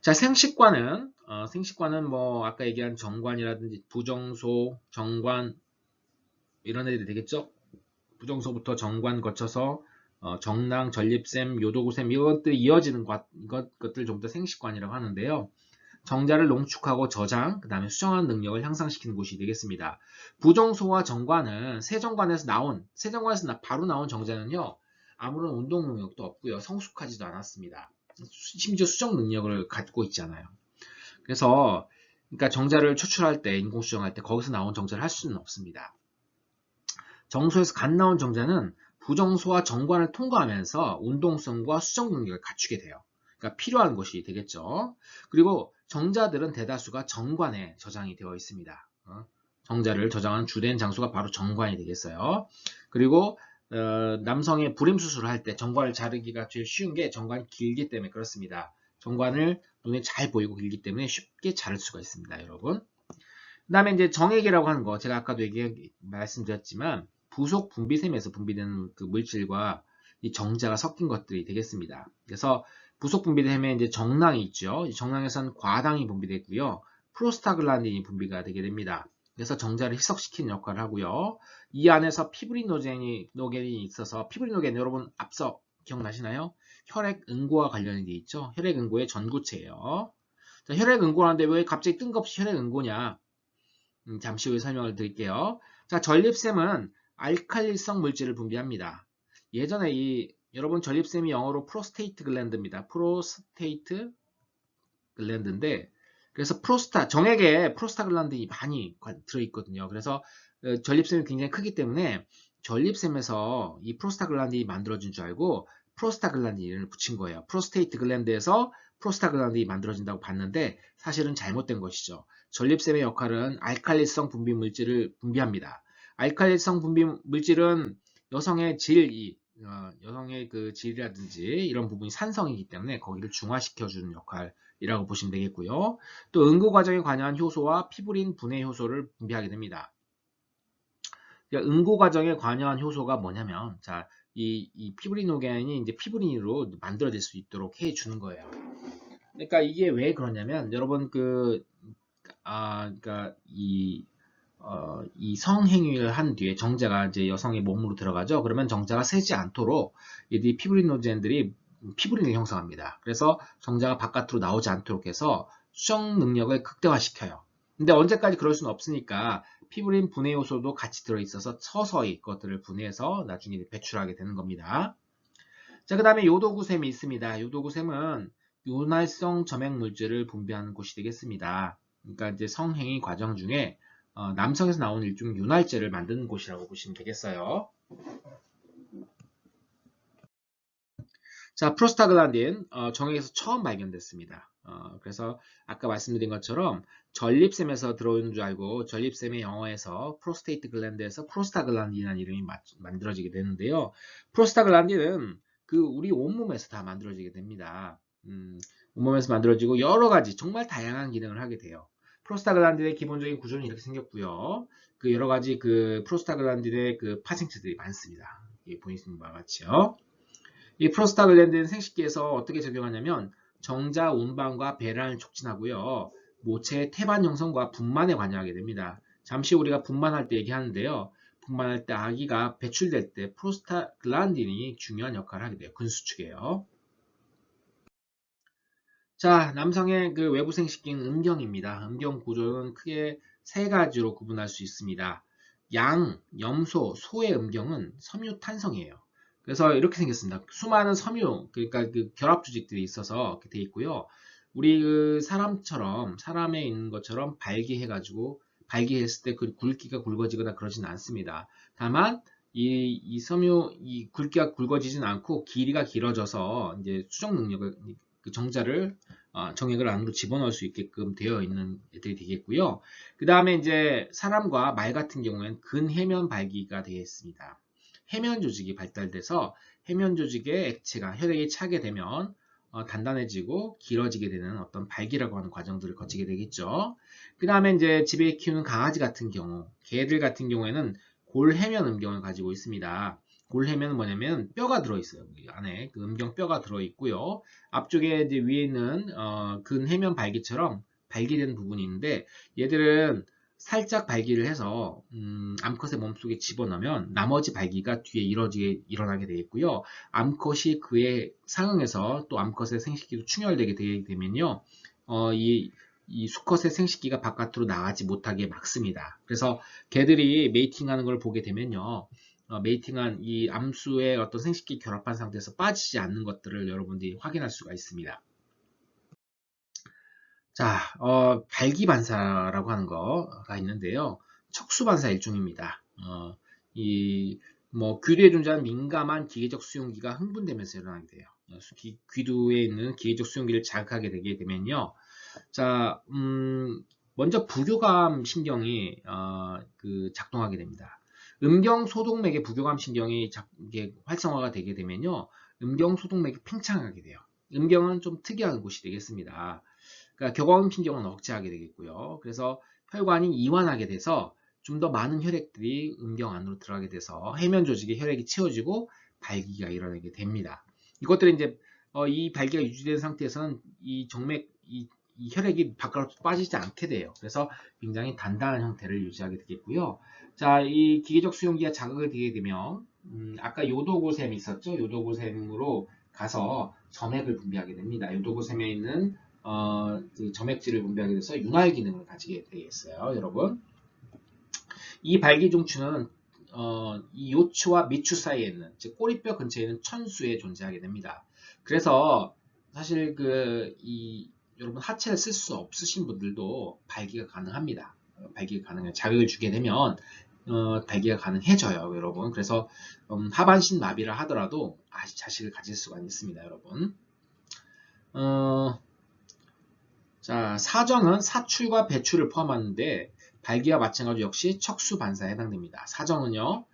자, 생식관은 뭐 아까 얘기한 정관이라든지 부정소, 정관 이런 애들이 되겠죠. 부정소부터 정관 거쳐서 정낭, 전립샘, 요도구샘 이것들이 이어지는 것들 전부 다 생식관이라고 하는데요. 정자를 농축하고 저장, 그 다음에 수정하는 능력을 향상시키는 곳이 되겠습니다. 부정소와 정관은 세정관에서 바로 나온 정자는요. 아무런 운동 능력도 없고요. 성숙하지도 않았습니다. 심지어 수정 능력을 갖고 있잖아요. 그래서 그러니까 정자를 추출할 때, 인공수정할 때 거기서 나온 정자를 할 수는 없습니다. 정소에서 갓 나온 정자는 부정소와 정관을 통과하면서 운동성과 수정 능력을 갖추게 돼요. 그러니까 필요한 것이 되겠죠. 그리고 정자들은 대다수가 정관에 저장이 되어 있습니다. 정자를 저장한 주된 장소가 바로 정관이 되겠어요. 그리고 남성의 불임 수술을 할 때 정관을 자르기가 제일 쉬운 게 정관이 길기 때문에 그렇습니다. 정관을 눈에 잘 보이고 길기 때문에 쉽게 자를 수가 있습니다, 여러분. 그 다음에 이제 정액이라고 하는 거, 제가 아까도 말씀드렸지만, 부속 분비샘에서 분비되는 그 물질과 이 정자가 섞인 것들이 되겠습니다. 그래서 부속 분비샘에 이제 정낭이 있죠. 이 정낭에서는 과당이 분비되고요. 프로스타글란딘이 분비가 되게 됩니다. 그래서 정자를 희석시키는 역할을 하고요. 이 안에서 피브리노겐이 있어서, 피브리노겐 여러분 앞서 기억나시나요? 혈액응고와 관련이 되어 있죠. 혈액응고의 전구체예요. 자, 혈액응고라는데 왜 갑자기 뜬금없이 혈액응고냐? 잠시 후에 설명을 드릴게요. 자, 전립샘은 알칼리성 물질을 분비합니다. 예전에 여러분 전립샘이 영어로 프로스테이트 글랜드입니다. 프로스테이트 글랜드인데 그래서 정액에 프로스타글란딘이 많이 들어있거든요. 그래서 전립샘이 굉장히 크기 때문에 전립샘에서 이 프로스타글란딘이 만들어진 줄 알고 프로스타글란딘을 붙인 거예요. 프로스테이트 글랜드에서 프로스타글란딘이 만들어진다고 봤는데 사실은 잘못된 것이죠. 전립샘의 역할은 알칼리성 분비 물질을 분비합니다. 알칼리성 분비 물질은 여성의 여성의 그 질이라든지 이런 부분이 산성이기 때문에 거기를 중화시켜주는 역할이라고 보시면 되겠고요. 또 응고 과정에 관여한 효소와 피브린 분해 효소를 분비하게 됩니다. 그러니까 응고 과정에 관여한 효소가 뭐냐면, 자, 이 피브리노겐이 이제 피브린으로 만들어질 수 있도록 해주는 거예요. 그러니까 이게 왜 그러냐면, 여러분 그러니까 이 성행위를 한 뒤에 정자가 이제 여성의 몸으로 들어가죠. 그러면 정자가 새지 않도록 이 피브리노젠들이 피브린을 형성합니다. 그래서 정자가 바깥으로 나오지 않도록 해서 수정 능력을 극대화시켜요. 근데 언제까지 그럴 수는 없으니까 피브린 분해 요소도 같이 들어있어서 서서히 그것들을 분해해서 나중에 배출하게 되는 겁니다. 자, 그 다음에 요도구샘이 있습니다. 요도구샘은 윤활성 점액 물질을 분비하는 곳이 되겠습니다. 그러니까 이제 성행위 과정 중에 남성에서 나오는 일종의 윤활제를 만드는 곳이라고 보시면 되겠어요. 자, 프로스타글란딘 정액에서 처음 발견됐습니다. 그래서 아까 말씀드린 것처럼 전립샘에서 들어오는 줄 알고 전립샘의 영어에서 프로스테이트 글랜드에서 프로스타글란딘이라는 이름이 만들어지게 되는데요. 프로스타글란딘은 우리 온몸에서 다 만들어지게 됩니다. 온몸에서 만들어지고 여러 가지 정말 다양한 기능을 하게 돼요. 프로스타글란딘의 기본적인 구조는 이렇게 생겼고요. 여러 가지 프로스타글란딘의 파생체들이 많습니다. 보이시는 바와 같이요. 이 프로스타글랜드는 생식기에서 어떻게 적용하냐면 정자 운반과 배란을 촉진하고요. 모체의 태반 형성과 분만에 관여하게 됩니다. 잠시 우리가 분만할 때 얘기하는데요. 분만할 때 아기가 배출될 때 프로스타글란딘이 중요한 역할을 하게 돼요. 근수축이에요. 자, 남성의 외부 생식기는 음경입니다. 음경 구조는 크게 세 가지로 구분할 수 있습니다. 양, 염소, 소의 음경은 섬유탄성이에요. 그래서 이렇게 생겼습니다. 수많은 섬유, 그러니까 결합 조직들이 있어서 이렇게 돼 있고요. 우리 사람에 있는 것처럼 발기했을 때 굵기가 굵어지거나 그러진 않습니다. 다만 이 굵기가 굵어지진 않고 길이가 길어져서 이제 수정 능력을 정액을 안으로 집어넣을 수 있게끔 되어 있는 애들이 되겠고요. 그 다음에 이제 사람과 말 같은 경우에는 근해면 발기가 되겠습니다. 해면 조직이 발달돼서 해면 조직의 액체가 혈액에 차게 되면 단단해지고 길어지게 되는 어떤 발기라고 하는 과정들을 거치게 되겠죠. 그 다음에 이제 집에 키우는 강아지 같은 경우, 개들 같은 경우에는 골해면 음경을 가지고 있습니다. 골해면은 뭐냐면 뼈가 들어있어요. 안에 음경 뼈가 들어있고요. 앞쪽에 이제 위에 있는 근해면 발기처럼 발기된 부분이 있는데 얘들은 살짝 발기를 해서 암컷의 몸속에 집어넣으면 나머지 발기가 뒤에 일어나게 되겠고요. 암컷이 그에 상응해서 또 암컷의 생식기도 충혈되게 되면요. 이 수컷의 생식기가 바깥으로 나가지 못하게 막습니다. 그래서 개들이 메이팅하는 걸 보게 되면요. 메이팅한 이 암수의 어떤 생식기 결합한 상태에서 빠지지 않는 것들을 여러분들이 확인할 수가 있습니다. 자, 발기반사라고 하는 거가 있는데요. 척수반사 일종입니다. 귀두에 존재하는 민감한 기계적 수용기가 흥분되면서 일어나게 돼요. 귀두에 있는 기계적 수용기를 자극하게 되게 되면요. 자, 먼저 부교감 신경이 작동하게 됩니다. 음경소동맥의 부교감 신경이 이게 활성화가 되게 되면요. 음경소동맥이 팽창하게 돼요. 음경은 좀 특이한 곳이 되겠습니다. 그러니까 교감신경은 억제하게 되겠고요. 그래서 혈관이 이완하게 돼서 좀 더 많은 혈액들이 음경 안으로 들어가게 돼서 해면 조직에 혈액이 채워지고 발기가 일어나게 됩니다. 이것들이 이제 이 발기가 유지된 상태에서는 이 정맥 이 혈액이 바깥으로 빠지지 않게 돼요. 그래서 굉장히 단단한 형태를 유지하게 되겠고요. 자, 이 기계적 수용기가 자극을 되게 되면 아까 요도고샘이 있었죠. 요도고샘으로 가서 점액을 분비하게 됩니다. 요도고샘에 있는 그 점액질을 분비하게 돼서 윤활 기능을 가지게 되겠어요, 여러분. 이 발기중추는 이 요추와 미추 사이에 있는, 즉 꼬리뼈 근처에 있는 천수에 존재하게 됩니다. 그래서 사실 여러분 하체를 쓸 수 없으신 분들도 발기가 가능합니다. 발기가 가능해요. 자극을 주게 되면 발기가 가능해져요, 여러분. 그래서 하반신 마비를 하더라도 자식을 가질 수가 있습니다, 여러분. 자, 사정은 사출과 배출을 포함하는데 발기와 마찬가지로 역시 척수 반사에 해당됩니다. 사정은요.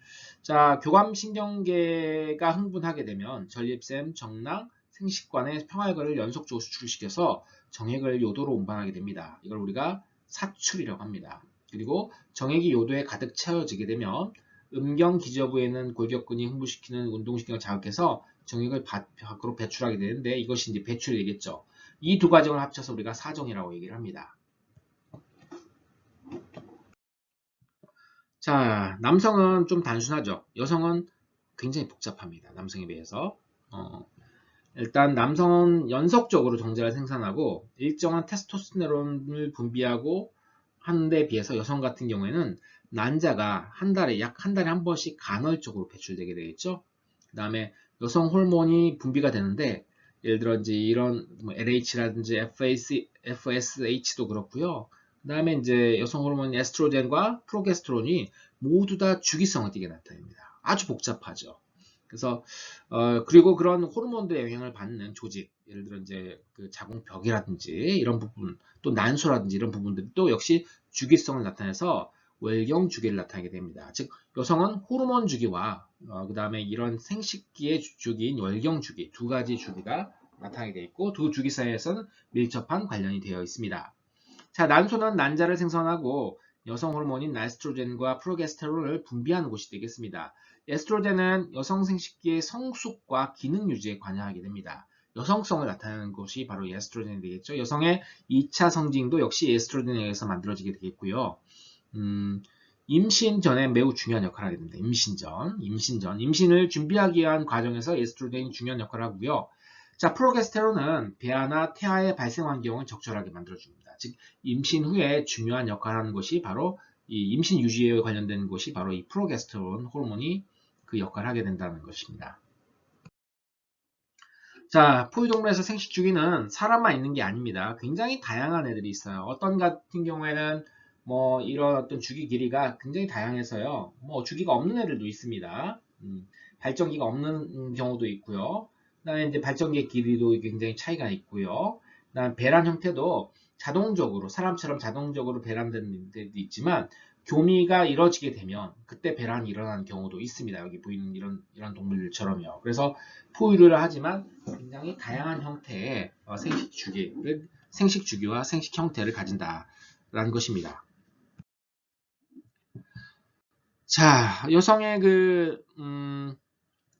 자, 교감신경계가 흥분하게 되면 전립腺, 정낭, 생식관의 평활근을 연속적으로 수출시켜서 정액을 요도로 운반하게 됩니다. 이걸 우리가 사출이라고 합니다. 그리고 정액이 요도에 가득 채워지게 되면 음경 기저부에는 골격근이 흥분시키는 운동신경을 자극해서 정액을 밖으로 배출하게 되는데 이것이 이제 배출이 되겠죠. 이 두 과정을 합쳐서 우리가 사정이라고 얘기를 합니다. 자, 남성은 좀 단순하죠. 여성은 굉장히 복잡합니다. 남성에 비해서. 일단 남성은 연속적으로 정제를 생산하고 일정한 테스토스테론을 분비하고 하는데 비해서 여성 같은 경우에는 난자가 약 한 달에 한 번씩 간헐적으로 배출되게 되겠죠. 그 다음에 여성 호르몬이 분비가 되는데 예를 들어 이제 이런 LH라든지 FSH도 그렇고요. 그 다음에 이제 여성 호르몬 에스트로겐과 프로게스테론이 모두 다 주기성을 띠게 나타납니다. 아주 복잡하죠. 그래서 그리고 그런 호르몬들의 영향을 받는 조직, 예를 들어 이제 그 자궁벽이라든지 이런 부분, 또 난소라든지 이런 부분들이 또 역시 주기성을 나타내서 월경 주기를 나타내게 됩니다. 즉 여성은 호르몬 주기와 그 다음에 이런 생식기의 주기인 월경 주기 두 가지 주기가 나타나게 되어 있고 두 주기 사이에서는 밀접한 관련이 되어 있습니다. 자, 난소는 난자를 생성하고 여성 호르몬인 에스트로겐과 프로게스테론을 분비하는 곳이 되겠습니다. 에스트로겐은 여성 생식기의 성숙과 기능 유지에 관여하게 됩니다. 여성성을 나타내는 것이 바로 에스트로겐이 되겠죠. 여성의 2차 성징도 역시 에스트로겐에 의해서 만들어지게 되겠고요. 임신 전에 매우 중요한 역할을 하게 됩니다. 임신을 준비하기 위한 과정에서 에스트로겐이 중요한 역할을 하고요. 자, 프로게스테론은 배아나 태아의 발생 환경을 적절하게 만들어줍니다. 즉, 임신 후에 중요한 역할을 하는 것이 바로 이 임신 유지에 관련된 것이 바로 이 프로게스테론 호르몬이 그 역할을 하게 된다는 것입니다. 자, 포유동물에서 생식 주기는 사람만 있는 게 아닙니다. 굉장히 다양한 애들이 있어요. 어떤 같은 경우에는 이런 어떤 주기 길이가 굉장히 다양해서요. 주기가 없는 애들도 있습니다. 발정기가 없는 경우도 있고요. 그다음에 이제 발정기의 길이도 굉장히 차이가 있고요. 그다음에 배란 형태도 사람처럼 자동적으로 배란되는 데도 있지만 교미가 이루어지게 되면 그때 배란이 일어나는 경우도 있습니다. 여기 보이는 이런 동물들처럼요. 그래서 포유를 하지만 굉장히 다양한 형태의 생식 주기와 생식 형태를 가진다라는 것입니다. 자, 여성의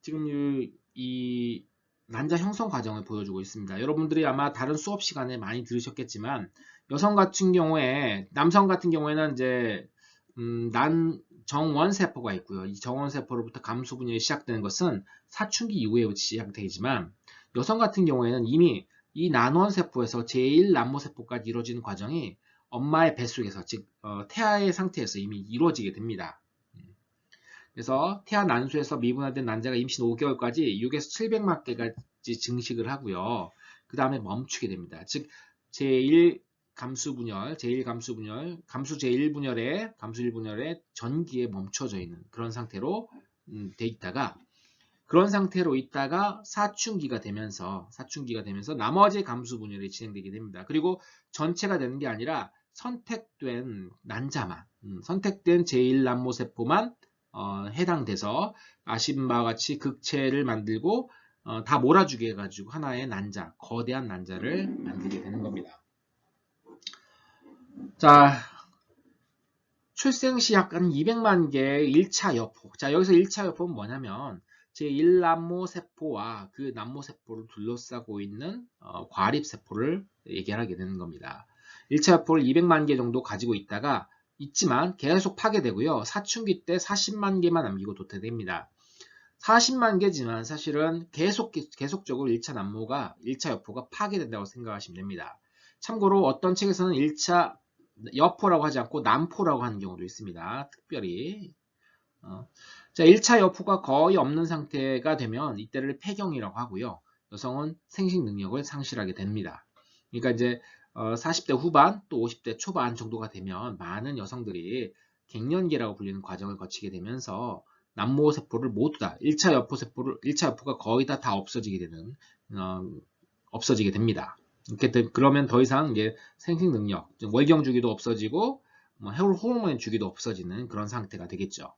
지금 이 난자 형성 과정을 보여주고 있습니다. 여러분들이 아마 다른 수업 시간에 많이 들으셨겠지만 남성 같은 경우에는 이제 정원세포가 있고요. 이 정원세포로부터 감수 분열이 시작되는 것은 사춘기 이후에 시작되지만 여성 같은 경우에는 이미 이 난원세포에서 제1난모세포까지 이루어지는 과정이 엄마의 뱃속에서 즉 태아의 상태에서 이미 이루어지게 됩니다. 그래서 태아 난소에서 미분화된 난자가 임신 5개월까지 6에서 700만 개까지 증식을 하고요. 그 다음에 멈추게 됩니다. 즉 제1 감수분열, 감수 제1분열의 전기에 멈춰져 있는 그런 상태로 돼 있다가 그런 상태로 있다가 사춘기가 되면서 나머지 감수 분열이 진행되게 됩니다. 그리고 전체가 되는 게 아니라 선택된 난자만, 선택된 제1난모세포만 해당돼서 아신 바와 같이 극체를 만들고 다 몰아주게 해가지고 하나의 난자, 거대한 난자를 만들게 되는 겁니다. 자, 출생 시 약 한 200만 개의 1차 여포. 자, 여기서 1차 여포는 뭐냐면 제1난모세포와 그 난모세포를 둘러싸고 있는 과립세포를 얘기하게 되는 겁니다. 1차 여포를 200만 개 정도 가지고 있지만 계속 파괴되고요. 사춘기 때 40만 개만 남기고 도태됩니다. 40만 개지만 사실은 계속적으로 1차 여포가 파괴된다고 생각하시면 됩니다. 참고로 어떤 책에서는 1차 여포라고 하지 않고 난포라고 하는 경우도 있습니다. 특별히. 자, 1차 여포가 거의 없는 상태가 되면 이때를 폐경이라고 하고요. 여성은 생식 능력을 상실하게 됩니다. 그러니까 이제 40대 후반 또 50대 초반 정도가 되면 많은 여성들이 갱년기라고 불리는 과정을 거치게 되면서 남모세포를 모두 다 1차 여포가 거의 다 없어지게 됩니다. 그러면 더 이상 이제 생식 능력, 월경 주기도 없어지고 호르몬 주기도 없어지는 그런 상태가 되겠죠.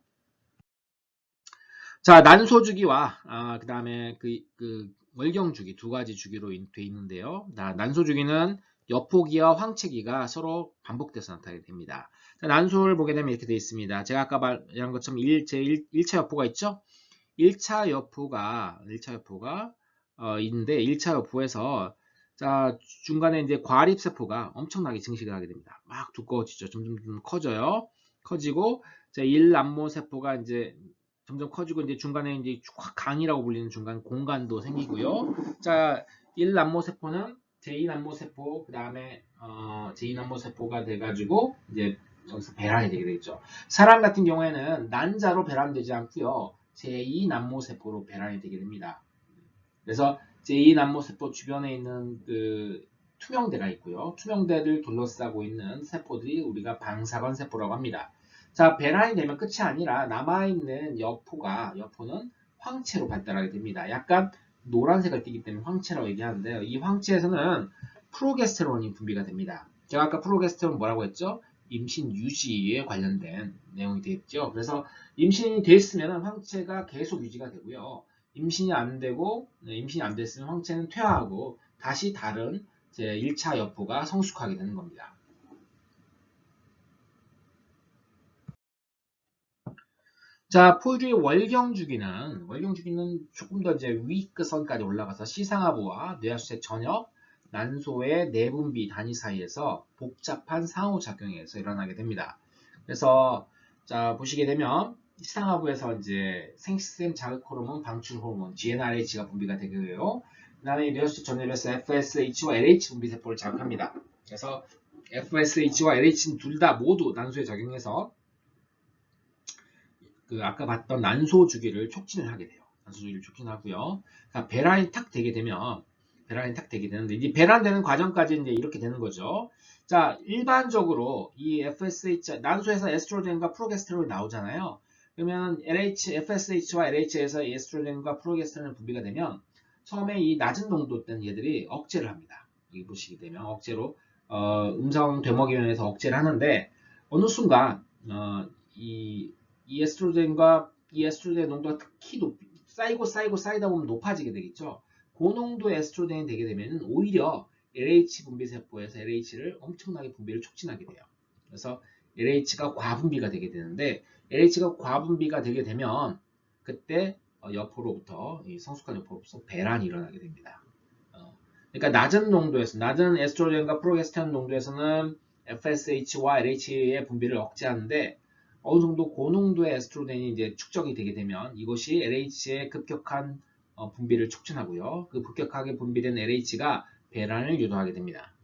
자, 난소 주기와 그 다음에 그 월경 주기 두 가지 주기로 돼 있는데요. 난소 주기는 여포기와 황체기가 서로 반복돼서 나타나게 됩니다. 자, 난소를 보게 되면 이렇게 되어 있습니다. 제가 아까 말한 것처럼 1차 여포가 있죠? 1차 여포가 있는데 1차 여포에서 자, 중간에 이제 과립세포가 엄청나게 증식을 하게 됩니다. 막 두꺼워지죠. 점점 커져요. 커지고 자, 1난모세포가 이제 점점 커지고 이제 중간에 이제 강이라고 불리는 중간 공간도 생기고요. 자, 1난모세포는 제2난모세포 그다음에 제2난모세포가 돼가지고 이제 여기서 배란이 되게 되겠죠. 사람 같은 경우에는 난자로 배란되지 않고요. 제2난모세포로 배란이 되게 됩니다. 그래서 제2난모세포 주변에 있는 그 투명대가 있고요. 투명대를 둘러싸고 있는 세포들이 우리가 방사관 세포라고 합니다. 자, 배란이 되면 끝이 아니라 남아있는 여포는 황체로 발달하게 됩니다. 약간 노란색을 띠기 때문에 황체라고 얘기하는데요. 이 황체에서는 프로게스테론이 분비가 됩니다. 제가 아까 프로게스테론 뭐라고 했죠? 임신 유지에 관련된 내용이 되겠죠. 그래서 임신이 됐으면 황체가 계속 유지가 되고요. 임신이 안 됐으면 황체는 퇴화하고 다시 다른 제 1차 여포가 성숙하게 되는 겁니다. 자, 포유류의 월경 주기는 조금 더 이제 위끝선까지 올라가서 시상하부와 뇌하수체 전역, 난소의 내분비 단위 사이에서 복잡한 상호작용에서 일어나게 됩니다. 그래서 자, 보시게 되면 시상하부에서 이제 생식샘 자극 호르몬, 방출 호르몬, GnRH가 분비가 되고요. 그 다음에 뇌하수체 전역에서 FSH와 LH 분비 세포를 자극합니다. 그래서 FSH와 LH는 둘 다 모두 난소에 작용해서 그 아까 봤던 난소 주기를 촉진을 하게 돼요. 난소 주기를 촉진하고요. 배란이 탁 되게 되는데 이제 배란되는 과정까지 이제 이렇게 되는 거죠. 자, 일반적으로 이 FSH 난소에서 에스트로겐과 프로게스테론이 나오잖아요. 그러면 FSH와 LH에서 에스트로겐과 프로게스테론이 분비가 되면 처음에 이 낮은 농도된 얘들이 억제를 합니다. 여기 보시게 되면 억제로 음성 되먹이면서 억제를 하는데 어느 순간 이 에스트로겐 농도가 특히 쌓이다 보면 높아지게 되겠죠. 고농도 에스트로겐이 되게 되면 오히려 LH 분비 세포에서 LH를 엄청나게 분비를 촉진하게 돼요. 그래서 LH가 과분비가 되게 되는데 LH가 과분비가 되게 되면 그때 성숙한 여포로부터 배란이 일어나게 됩니다. 그러니까 낮은 에스트로겐과 프로게스테론 농도에서는 FSH와 LH의 분비를 억제하는데 어느 정도 고농도의 에스트로겐이 이제 축적이 되게 되면 이것이 LH의 급격한 분비를 촉진하고요. 그 급격하게 분비된 LH가 배란을 유도하게 됩니다.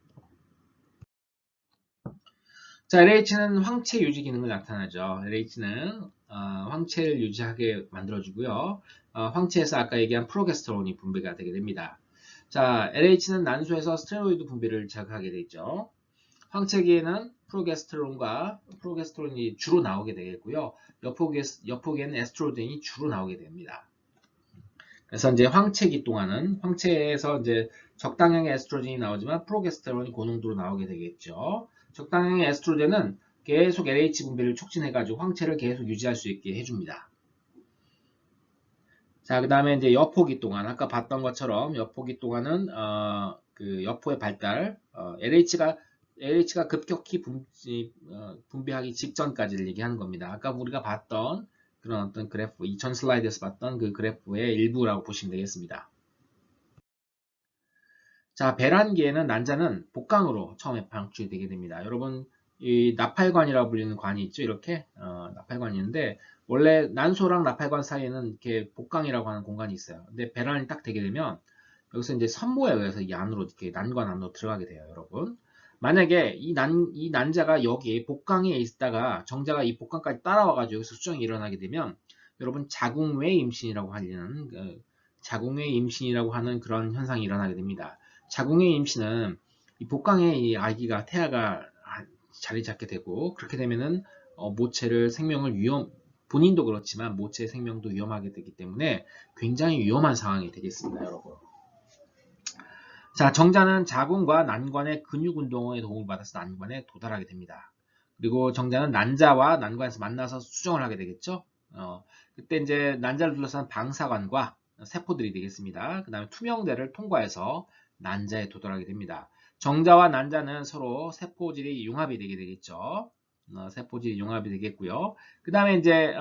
자, LH는 황체 유지 기능을 나타나죠. LH는 황체를 유지하게 만들어주고요. 황체에서 아까 얘기한 프로게스테론이 분비가 되게 됩니다. 자, LH는 난소에서 스테로이드 분비를 자극하게 되죠. 황체기에는 프로게스테론이 주로 나오게 되겠고요. 여포기에는 에스트로겐이 주로 나오게 됩니다. 그래서 이제 황체기 동안은 황체에서 이제 적당량의 에스트로겐이 나오지만 프로게스테론이 고농도로 나오게 되겠죠. 적당량의 에스트로겐은 계속 LH 분비를 촉진해가지고 황체를 계속 유지할 수 있게 해줍니다. 자, 그 다음에 이제 여포기 동안 아까 봤던 것처럼 여포기 동안은 그 여포의 발달, LH가 급격히 분비하기 직전까지를 얘기하는 겁니다. 아까 우리가 봤던 그런 어떤 그래프, 2000 슬라이드에서 봤던 그 그래프의 일부라고 보시면 되겠습니다. 자, 배란기에는 난자는 복강으로 처음에 방출되게 됩니다. 여러분, 이 나팔관이라고 불리는 관이 있죠. 이렇게 나팔관이 있는데 원래 난소랑 나팔관 사이에는 이렇게 복강이라고 하는 공간이 있어요. 근데 배란이 딱 되게 되면 여기서 이제 선모에 의해서 이 안으로 이렇게 난관 안으로 들어가게 돼요, 여러분. 만약에 이 난자가 여기 복강에 있다가 정자가 이 복강까지 따라와가지고 여기서 수정이 일어나게 되면 여러분 자궁외 임신이라고 하는 자궁외 임신이라고 하는 그런 현상이 일어나게 됩니다. 자궁의 임신은 이 복강에 이 아기가 태아가 자리 잡게 되고 그렇게 되면은 모체를 생명을 본인도 그렇지만 모체의 생명도 위험하게 되기 때문에 굉장히 위험한 상황이 되겠습니다, 여러분. 자, 정자는 자궁과 난관의 근육 운동에 도움을 받아서 난관에 도달하게 됩니다. 그리고 정자는 난자와 난관에서 만나서 수정을 하게 되겠죠. 그때 이제 난자를 둘러싼 방사관과 세포들이 되겠습니다. 그 다음에 투명대를 통과해서 난자에 도달하게 됩니다. 정자와 난자는 서로 세포질이 융합이 되게 되겠죠. 세포질이 융합이 되겠고요. 그 다음에 이제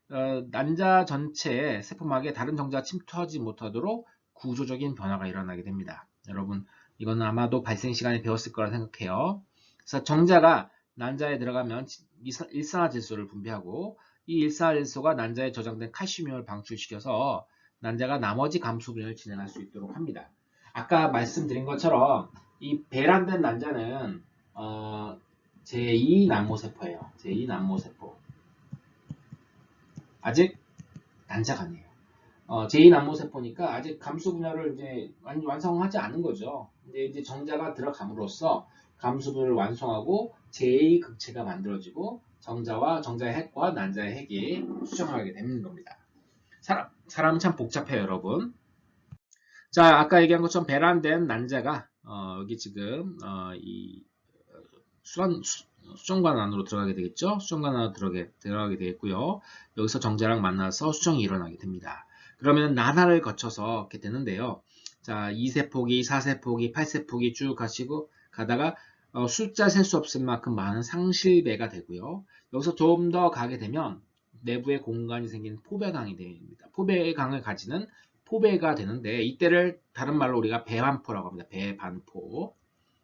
난자 전체의 세포막에 다른 정자가 침투하지 못하도록 구조적인 변화가 일어나게 됩니다. 여러분, 이거는 아마도 발생 시간에 배웠을 거라 생각해요. 그래서 정자가 난자에 들어가면 일산화질소를 분비하고 이 일산화질소가 난자에 저장된 칼슘을 방출시켜서 난자가 나머지 감수분해를 진행할 수 있도록 합니다. 아까 말씀드린 것처럼 이 배란된 난자는 제2난모세포예요. 제2난모세포. 아직 난자가 아니에요. 제2난모세포니까 아직 감수분열을 이제 완성하지 않은 거죠. 근데 이제 정자가 들어감으로써 감수분열을 완성하고 제2극체가 만들어지고 정자의 핵과 난자의 핵이 수정하게 되는 겁니다. 사람은 참 복잡해요, 여러분. 자, 아까 얘기한 것처럼 배란된 난자가 여기 지금 이 수정관 안으로 들어가게 되겠죠. 수정관 안으로 들어가게 되겠고요. 여기서 정자랑 만나서 수정이 일어나게 됩니다. 그러면 나날을 거쳐서 이렇게 되는데요. 자, 2세포기, 4세포기, 8세포기 쭉 가다가 숫자 셀 수 없을 만큼 많은 상실배가 되고요. 여기서 좀 더 가게 되면 내부에 공간이 생긴 포배강이 됩니다. 포배강을 가지는 포배가 되는데 이때를 다른 말로 우리가 배반포라고 합니다. 배반포.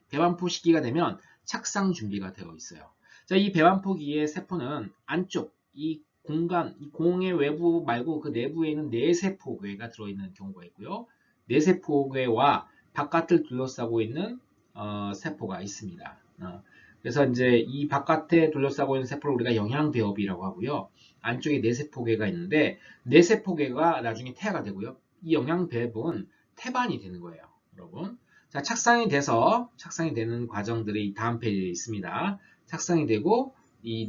배반포 시기가 되면 착상 준비가 되어 있어요. 자, 이 배반포기의 세포는 안쪽 이 공간, 이 공의 외부 말고 그 내부에 있는 내세포괴가 들어있는 경우가 있고요. 내세포괴와 바깥을 둘러싸고 있는 세포가 있습니다. 그래서 이제 이 바깥에 둘러싸고 있는 세포를 우리가 영양배업이라고 하고요. 안쪽에 내세포괴가 있는데 내세포괴가 나중에 태아가 되고요. 이 영양배업은 태반이 되는 거예요, 여러분. 자, 착상이 되는 과정들이 다음 페이지에 있습니다. 착상이 되고 이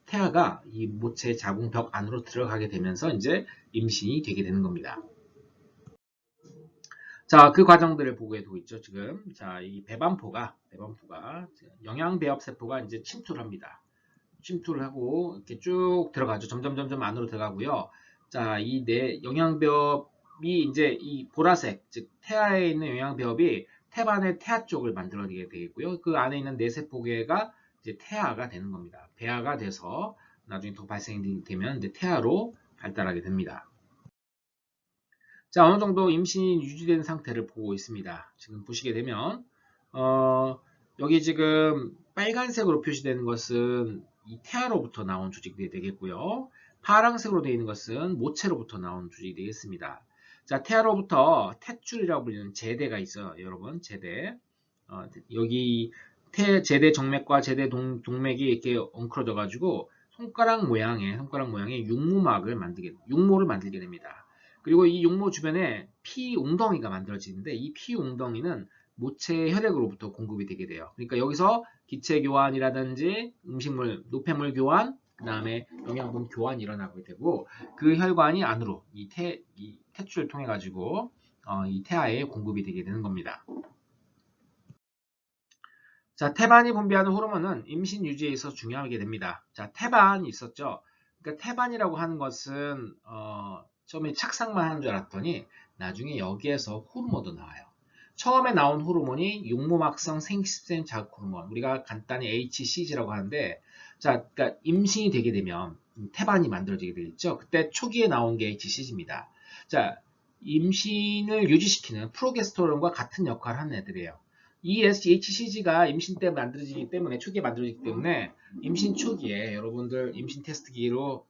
태아가 이 모체 자궁벽 안으로 들어가게 되면서 이제 임신이 되게 되는 겁니다. 자, 그 과정들을 보고 있죠, 지금. 자, 이 배반포가 영양배업 세포가 이제 침투를 합니다. 침투를 하고 이렇게 쭉 들어가죠. 점점 안으로 들어가고요. 자, 이 영양배업이 이제 이 보라색, 즉 태아에 있는 영양배업이 태반의 태아 쪽을 만들어내게 되겠고요. 그 안에 있는 내세포계가 이제 태아가 되는 겁니다. 배아가 돼서 나중에 더 발생이 되면 이제 태아로 발달하게 됩니다. 자, 어느 정도 임신이 유지된 상태를 보고 있습니다. 지금 보시게 되면 여기 지금 빨간색으로 표시되는 것은 이 태아로부터 나온 조직들이 되겠고요. 파란색으로 되어 있는 것은 모체로부터 나온 조직이 되겠습니다. 자, 태아로부터 탯줄이라고 불리는 제대가 있어요. 여러분, 제대. 여기 제대 정맥과 제대 동맥이 이렇게 엉클어져 가지고 손가락 모양의 육모를 만들게 됩니다. 그리고 이 육모 주변에 피 웅덩이가 만들어지는데 이 피 웅덩이는 모체 혈액으로부터 공급이 되게 돼요. 그러니까 여기서 기체 교환이라든지 음식물, 노폐물 교환, 그 다음에 영양분 교환이 일어나게 되고 그 혈관이 안으로 이 탯줄을 통해 가지고 이 태아에 공급이 되게 되는 겁니다. 자, 태반이 분비하는 호르몬은 임신 유지에 있어서 중요하게 됩니다. 자, 태반이 있었죠. 그러니까 태반이라고 하는 것은 처음에 착상만 하는 줄 알았더니 나중에 여기에서 호르몬도 나와요. 처음에 나온 호르몬이 육모막성 생식샘 자극 호르몬, 우리가 간단히 HCG라고 하는데, 자, 그러니까 임신이 되게 되면 태반이 만들어지게 되겠죠. 그때 초기에 나온 게 HCG입니다. 자, 임신을 유지시키는 프로게스테론과 같은 역할을 하는 애들이에요. 이 HCG가 임신 때 만들어지기 때문에, 초기에 만들어지기 때문에 임신 초기에 여러분들 임신 테스트 기로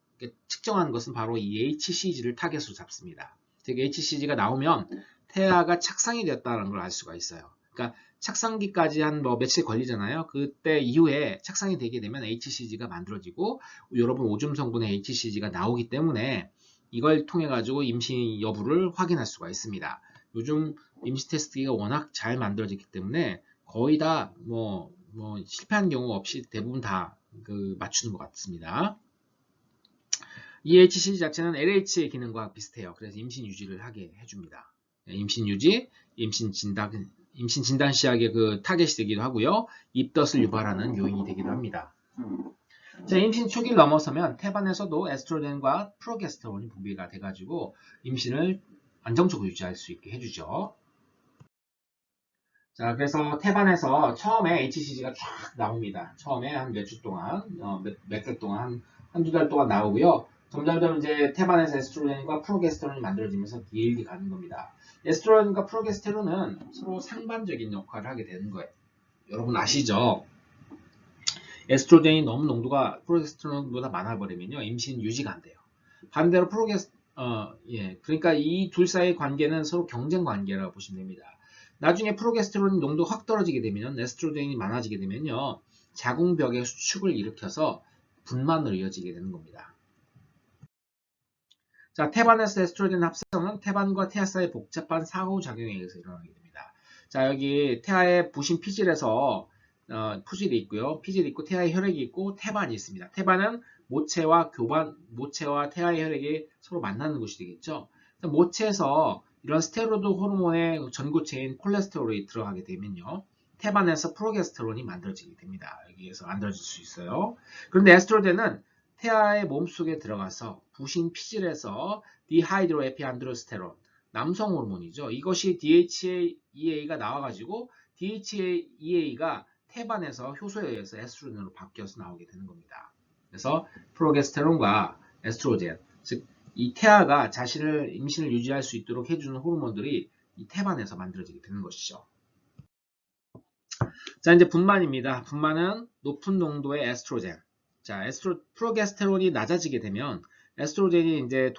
측정하는 것은 바로 이 HCG를 타겟으로 잡습니다. 즉 HCG가 나오면 태아가 착상이 되었다는 걸 알 수가 있어요. 그러니까 착상기까지 한 며칠 걸리잖아요. 그때 이후에 착상이 되게 되면 HCG가 만들어지고 여러분 오줌 성분의 HCG가 나오기 때문에 이걸 통해 가지고 임신 여부를 확인할 수가 있습니다. 요즘 임시 테스트기가 워낙 잘 만들어졌기 때문에 거의 다 실패한 경우 없이 대부분 다 맞추는 것 같습니다. 이 HCG 자체는 LH의 기능과 비슷해요. 그래서 임신 유지를 하게 해줍니다. 임신 유지, 임신 진단 시약의 타겟이 되기도 하고요. 입덧을 유발하는 요인이 되기도 합니다. 자, 임신 초기를 넘어서면 태반에서도 에스트로겐과 프로게스테론이 분비가 돼가지고 임신을 안정적으로 유지할 수 있게 해주죠. 자, 그래서 태반에서 처음에 HCG가 쫙 나옵니다. 처음에 한 몇 주 동안, 몇 달 동안, 한두 달 동안 나오고요. 점점점 이제 태반에서 에스트로겐과 프로게스테론이 만들어지면서 길게 가는 겁니다. 에스트로겐과 프로게스테론은 서로 상반적인 역할을 하게 되는 거예요. 여러분 아시죠? 에스트로겐이 너무 농도가 프로게스테론보다 많아버리면요, 임신 유지가 안 돼요. 반대로 그러니까 이 둘 사이의 관계는 서로 경쟁 관계라고 보시면 됩니다. 나중에 프로게스테론 농도 확 떨어지게 되면 에스트로겐이 많아지게 되면요, 자궁벽의 수축을 일으켜서 분만으로 이어지게 되는 겁니다. 자, 태반에서 에스트로겐 합성은 태반과 태아 사이의 복잡한 상호작용에 의해서 일어나게 됩니다. 자, 여기 태아의 부신 피질에서 푸질이 있고요. 피질이 있고 태아의 혈액이 있고 태반이 있습니다. 태반은 모체와 태아의 혈액이 서로 만나는 곳이 되겠죠. 모체에서 이런 스테로이드 호르몬의 전구체인 콜레스테롤이 들어가게 되면요, 태반에서 프로게스테론이 만들어지게 됩니다. 여기에서 만들어질 수 있어요. 그런데 에스트로겐은 태아의 몸속에 들어가서 부신 피질에서 디하이드로에피안드로스테론, 남성 호르몬이죠. 이것이 DHEA가 나와가지고 DHEA가 태반에서 효소에 의해서 에스트로겐으로 바뀌어서 나오게 되는 겁니다. 그래서 프로게스테론과 에스트로겐, 즉 이 태아가 자신을 임신을 유지할 수 있도록 해주는 호르몬들이 이 태반에서 만들어지게 되는 것이죠. 자, 이제 분만입니다. 분만은 높은 농도의 에스트로겐. 자, 프로게스테론이 낮아지게 되면 에스트로겐이 이제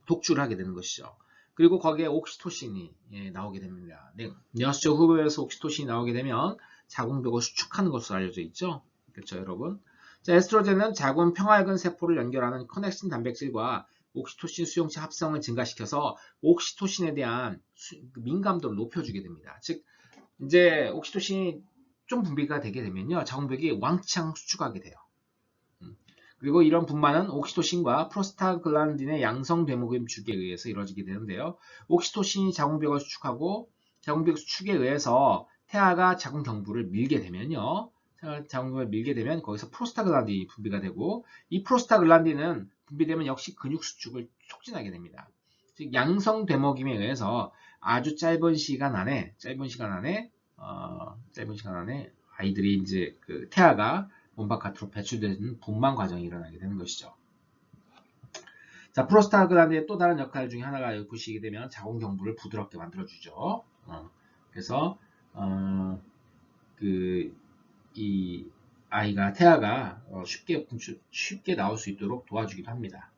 독주를 하게 되는 것이죠. 그리고 거기에 옥시토신이 나오게 됩니다. 녀스적 후보에서 옥시토신이 나오게 되면 자궁벽을 수축하는 것으로 알려져 있죠. 그렇죠, 여러분? 자, 에스트로겐은 자궁 평화혈관 세포를 연결하는 커넥신 단백질과 옥시토신 수용체 합성을 증가시켜서 옥시토신에 대한 민감도를 높여주게 됩니다. 즉, 이제 옥시토신이 좀 분비가 되게 되면요, 자궁벽이 왕창 수축하게 돼요. 그리고 이런 분만은 옥시토신과 프로스타글란딘의 양성 데모그램 주기에 의해서 이루어지게 되는데요. 옥시토신이 자궁벽을 수축하고 자궁벽 수축에 의해서 태아가 자궁 경부를 밀게 되면요, 자궁경부를 밀게 되면 거기서 프로스타글란딘이 분비가 되고, 이 프로스타글란딘은 분비되면 역시 근육 수축을 촉진하게 됩니다. 즉 양성 데모그램에 의해서 아주 짧은 시간 안에 아이들이 이제 태아가 몸 바깥으로 배출되는 분만 과정이 일어나게 되는 것이죠. 자, 프로스타글란딘의 또 다른 역할 중에 하나가 여기 보시게 되면 자궁 경부를 부드럽게 만들어주죠. 그래서 이 아이가 태아가 쉽게 나올 수 있도록 도와주기도 합니다.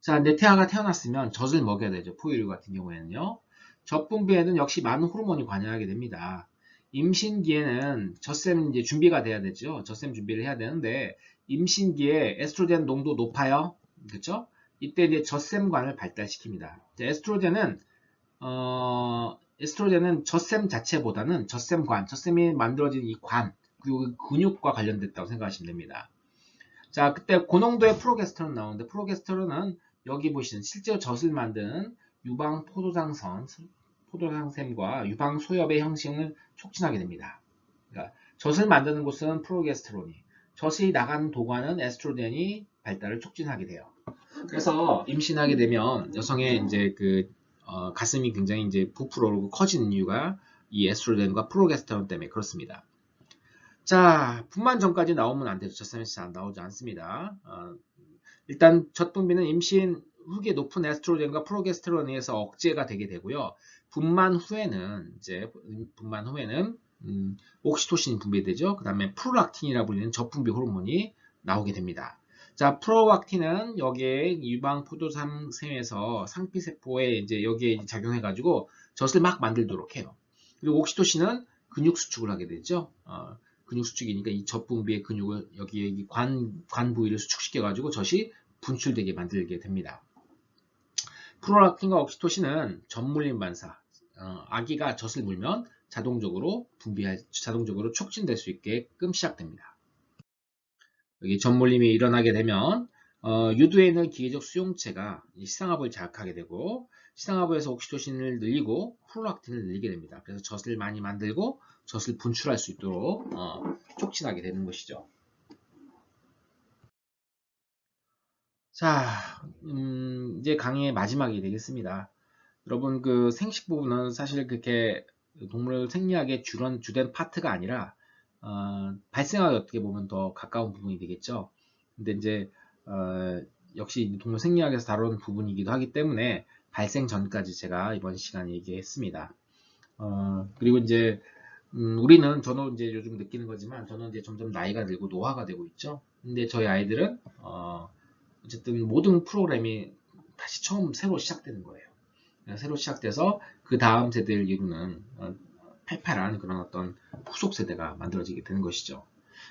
자, 근데 태아가 태어났으면 젖을 먹여야 되죠. 포유류 같은 경우에는요. 젖분비에는 역시 많은 호르몬이 관여하게 됩니다. 임신기에는 젖샘 이제 준비가 돼야 되죠. 젖샘 준비를 해야 되는데 임신기에 에스트로겐 농도 높아요. 그렇죠? 이때 이제 젖샘관을 발달시킵니다. 에스트로겐은 젖샘 자체보다는 젖샘관, 젖샘이 만들어진 이 관, 그리고 근육과 관련됐다고 생각하시면 됩니다. 자, 그때 고농도의 프로게스테론 나오는데 프로게스테론은 여기 보시는 실제로 젖을 만드는 유방 포도당샘과 유방 소엽의 형식을 촉진하게 됩니다. 그러니까 젖을 만드는 곳은 프로게스테론이, 젖이 나가는 도관은 에스트로겐이 발달을 촉진하게 돼요. 그래서 임신하게 되면 여성의 이제 가슴이 굉장히 이제 부풀어 오르고 커지는 이유가 이 에스트로겐과 프로게스테론 때문에 그렇습니다. 자, 분만 전까지 나오면 안 되죠. 젖샘에서 잘 나오지 않습니다. 일단 젖분비는 임신 후기에 높은 에스트로겐과 프로게스테론에 의해서 억제가 되게 되고요. 분만 후에는 옥시토신이 분비되죠. 그 다음에 프롤락틴이라고 불리는 젖분비 호르몬이 나오게 됩니다. 자, 프롤락틴은 여기에 유방 포도당샘에서 상피세포에 이제 여기에 작용해가지고 젖을 막 만들도록 해요. 그리고 옥시토신은 근육 수축을 하게 되죠. 근육 수축이니까 이 젖분비의 근육을 여기에 관 부위를 수축시켜가지고 젖이 분출되게 만들게 됩니다. 프롤락틴과 옥시토신은 젖물림 반사, 아기가 젖을 물면 자동적으로 촉진될 수 있게끔 시작됩니다. 여기 젖물림이 일어나게 되면 유두에 있는 기계적 수용체가 시상하부를 자극하게 되고 시상하부에서 옥시토신을 늘리고 프롤락틴을 늘리게 됩니다. 그래서 젖을 많이 만들고 젖을 분출할 수 있도록 촉진하게 되는 것이죠. 자, 이제 강의의 마지막이 되겠습니다. 여러분 그 생식 부분은 사실 그렇게 동물 생리학의 주된 파트가 아니라 발생학에 어떻게 보면 더 가까운 부분이 되겠죠. 근데 이제 역시 동물 생리학에서 다루는 부분이기도 하기 때문에 발생 전까지 제가 이번 시간에 얘기했습니다. 그리고 이제 저는 이제 요즘 느끼는 거지만 저는 이제 점점 나이가 들고 노화가 되고 있죠. 근데 저희 아이들은 어쨌든 모든 프로그램이 다시 새로 시작되는 거예요. 새로 시작돼서 그 다음 세대를 이루는 팔팔한 그런 어떤 후속 세대가 만들어지게 되는 것이죠.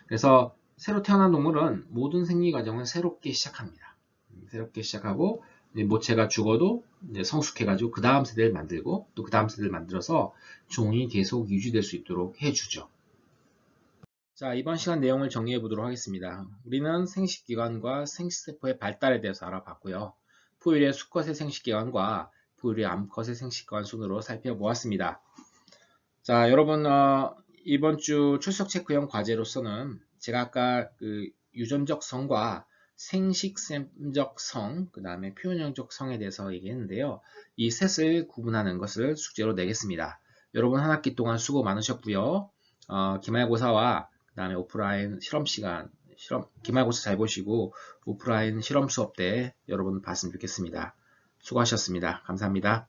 그래서 새로 태어난 동물은 모든 생리 과정을 새롭게 시작합니다. 새롭게 시작하고 모체가 죽어도 이제 성숙해가지고 그 다음 세대를 만들고 또 그 다음 세대를 만들어서 종이 계속 유지될 수 있도록 해주죠. 자, 이번 시간 내용을 정리해 보도록 하겠습니다. 우리는 생식기관과 생식세포의 발달에 대해서 알아봤고요. 포유류의 수컷의 생식기관과 포유류의 암컷의 생식기관 순으로 살펴보았습니다. 자, 여러분 이번 주 출석 체크형 과제로서는 제가 아까 그 유전적 성과 생식샘적 성, 그 다음에 표현형적 성에 대해서 얘기했는데요. 이 셋을 구분하는 것을 숙제로 내겠습니다. 여러분 한 학기 동안 수고 많으셨고요. 기말고사와 그 다음에 오프라인 기말고사 잘 보시고 오프라인 실험 수업 때 여러분 봤으면 좋겠습니다. 수고하셨습니다. 감사합니다.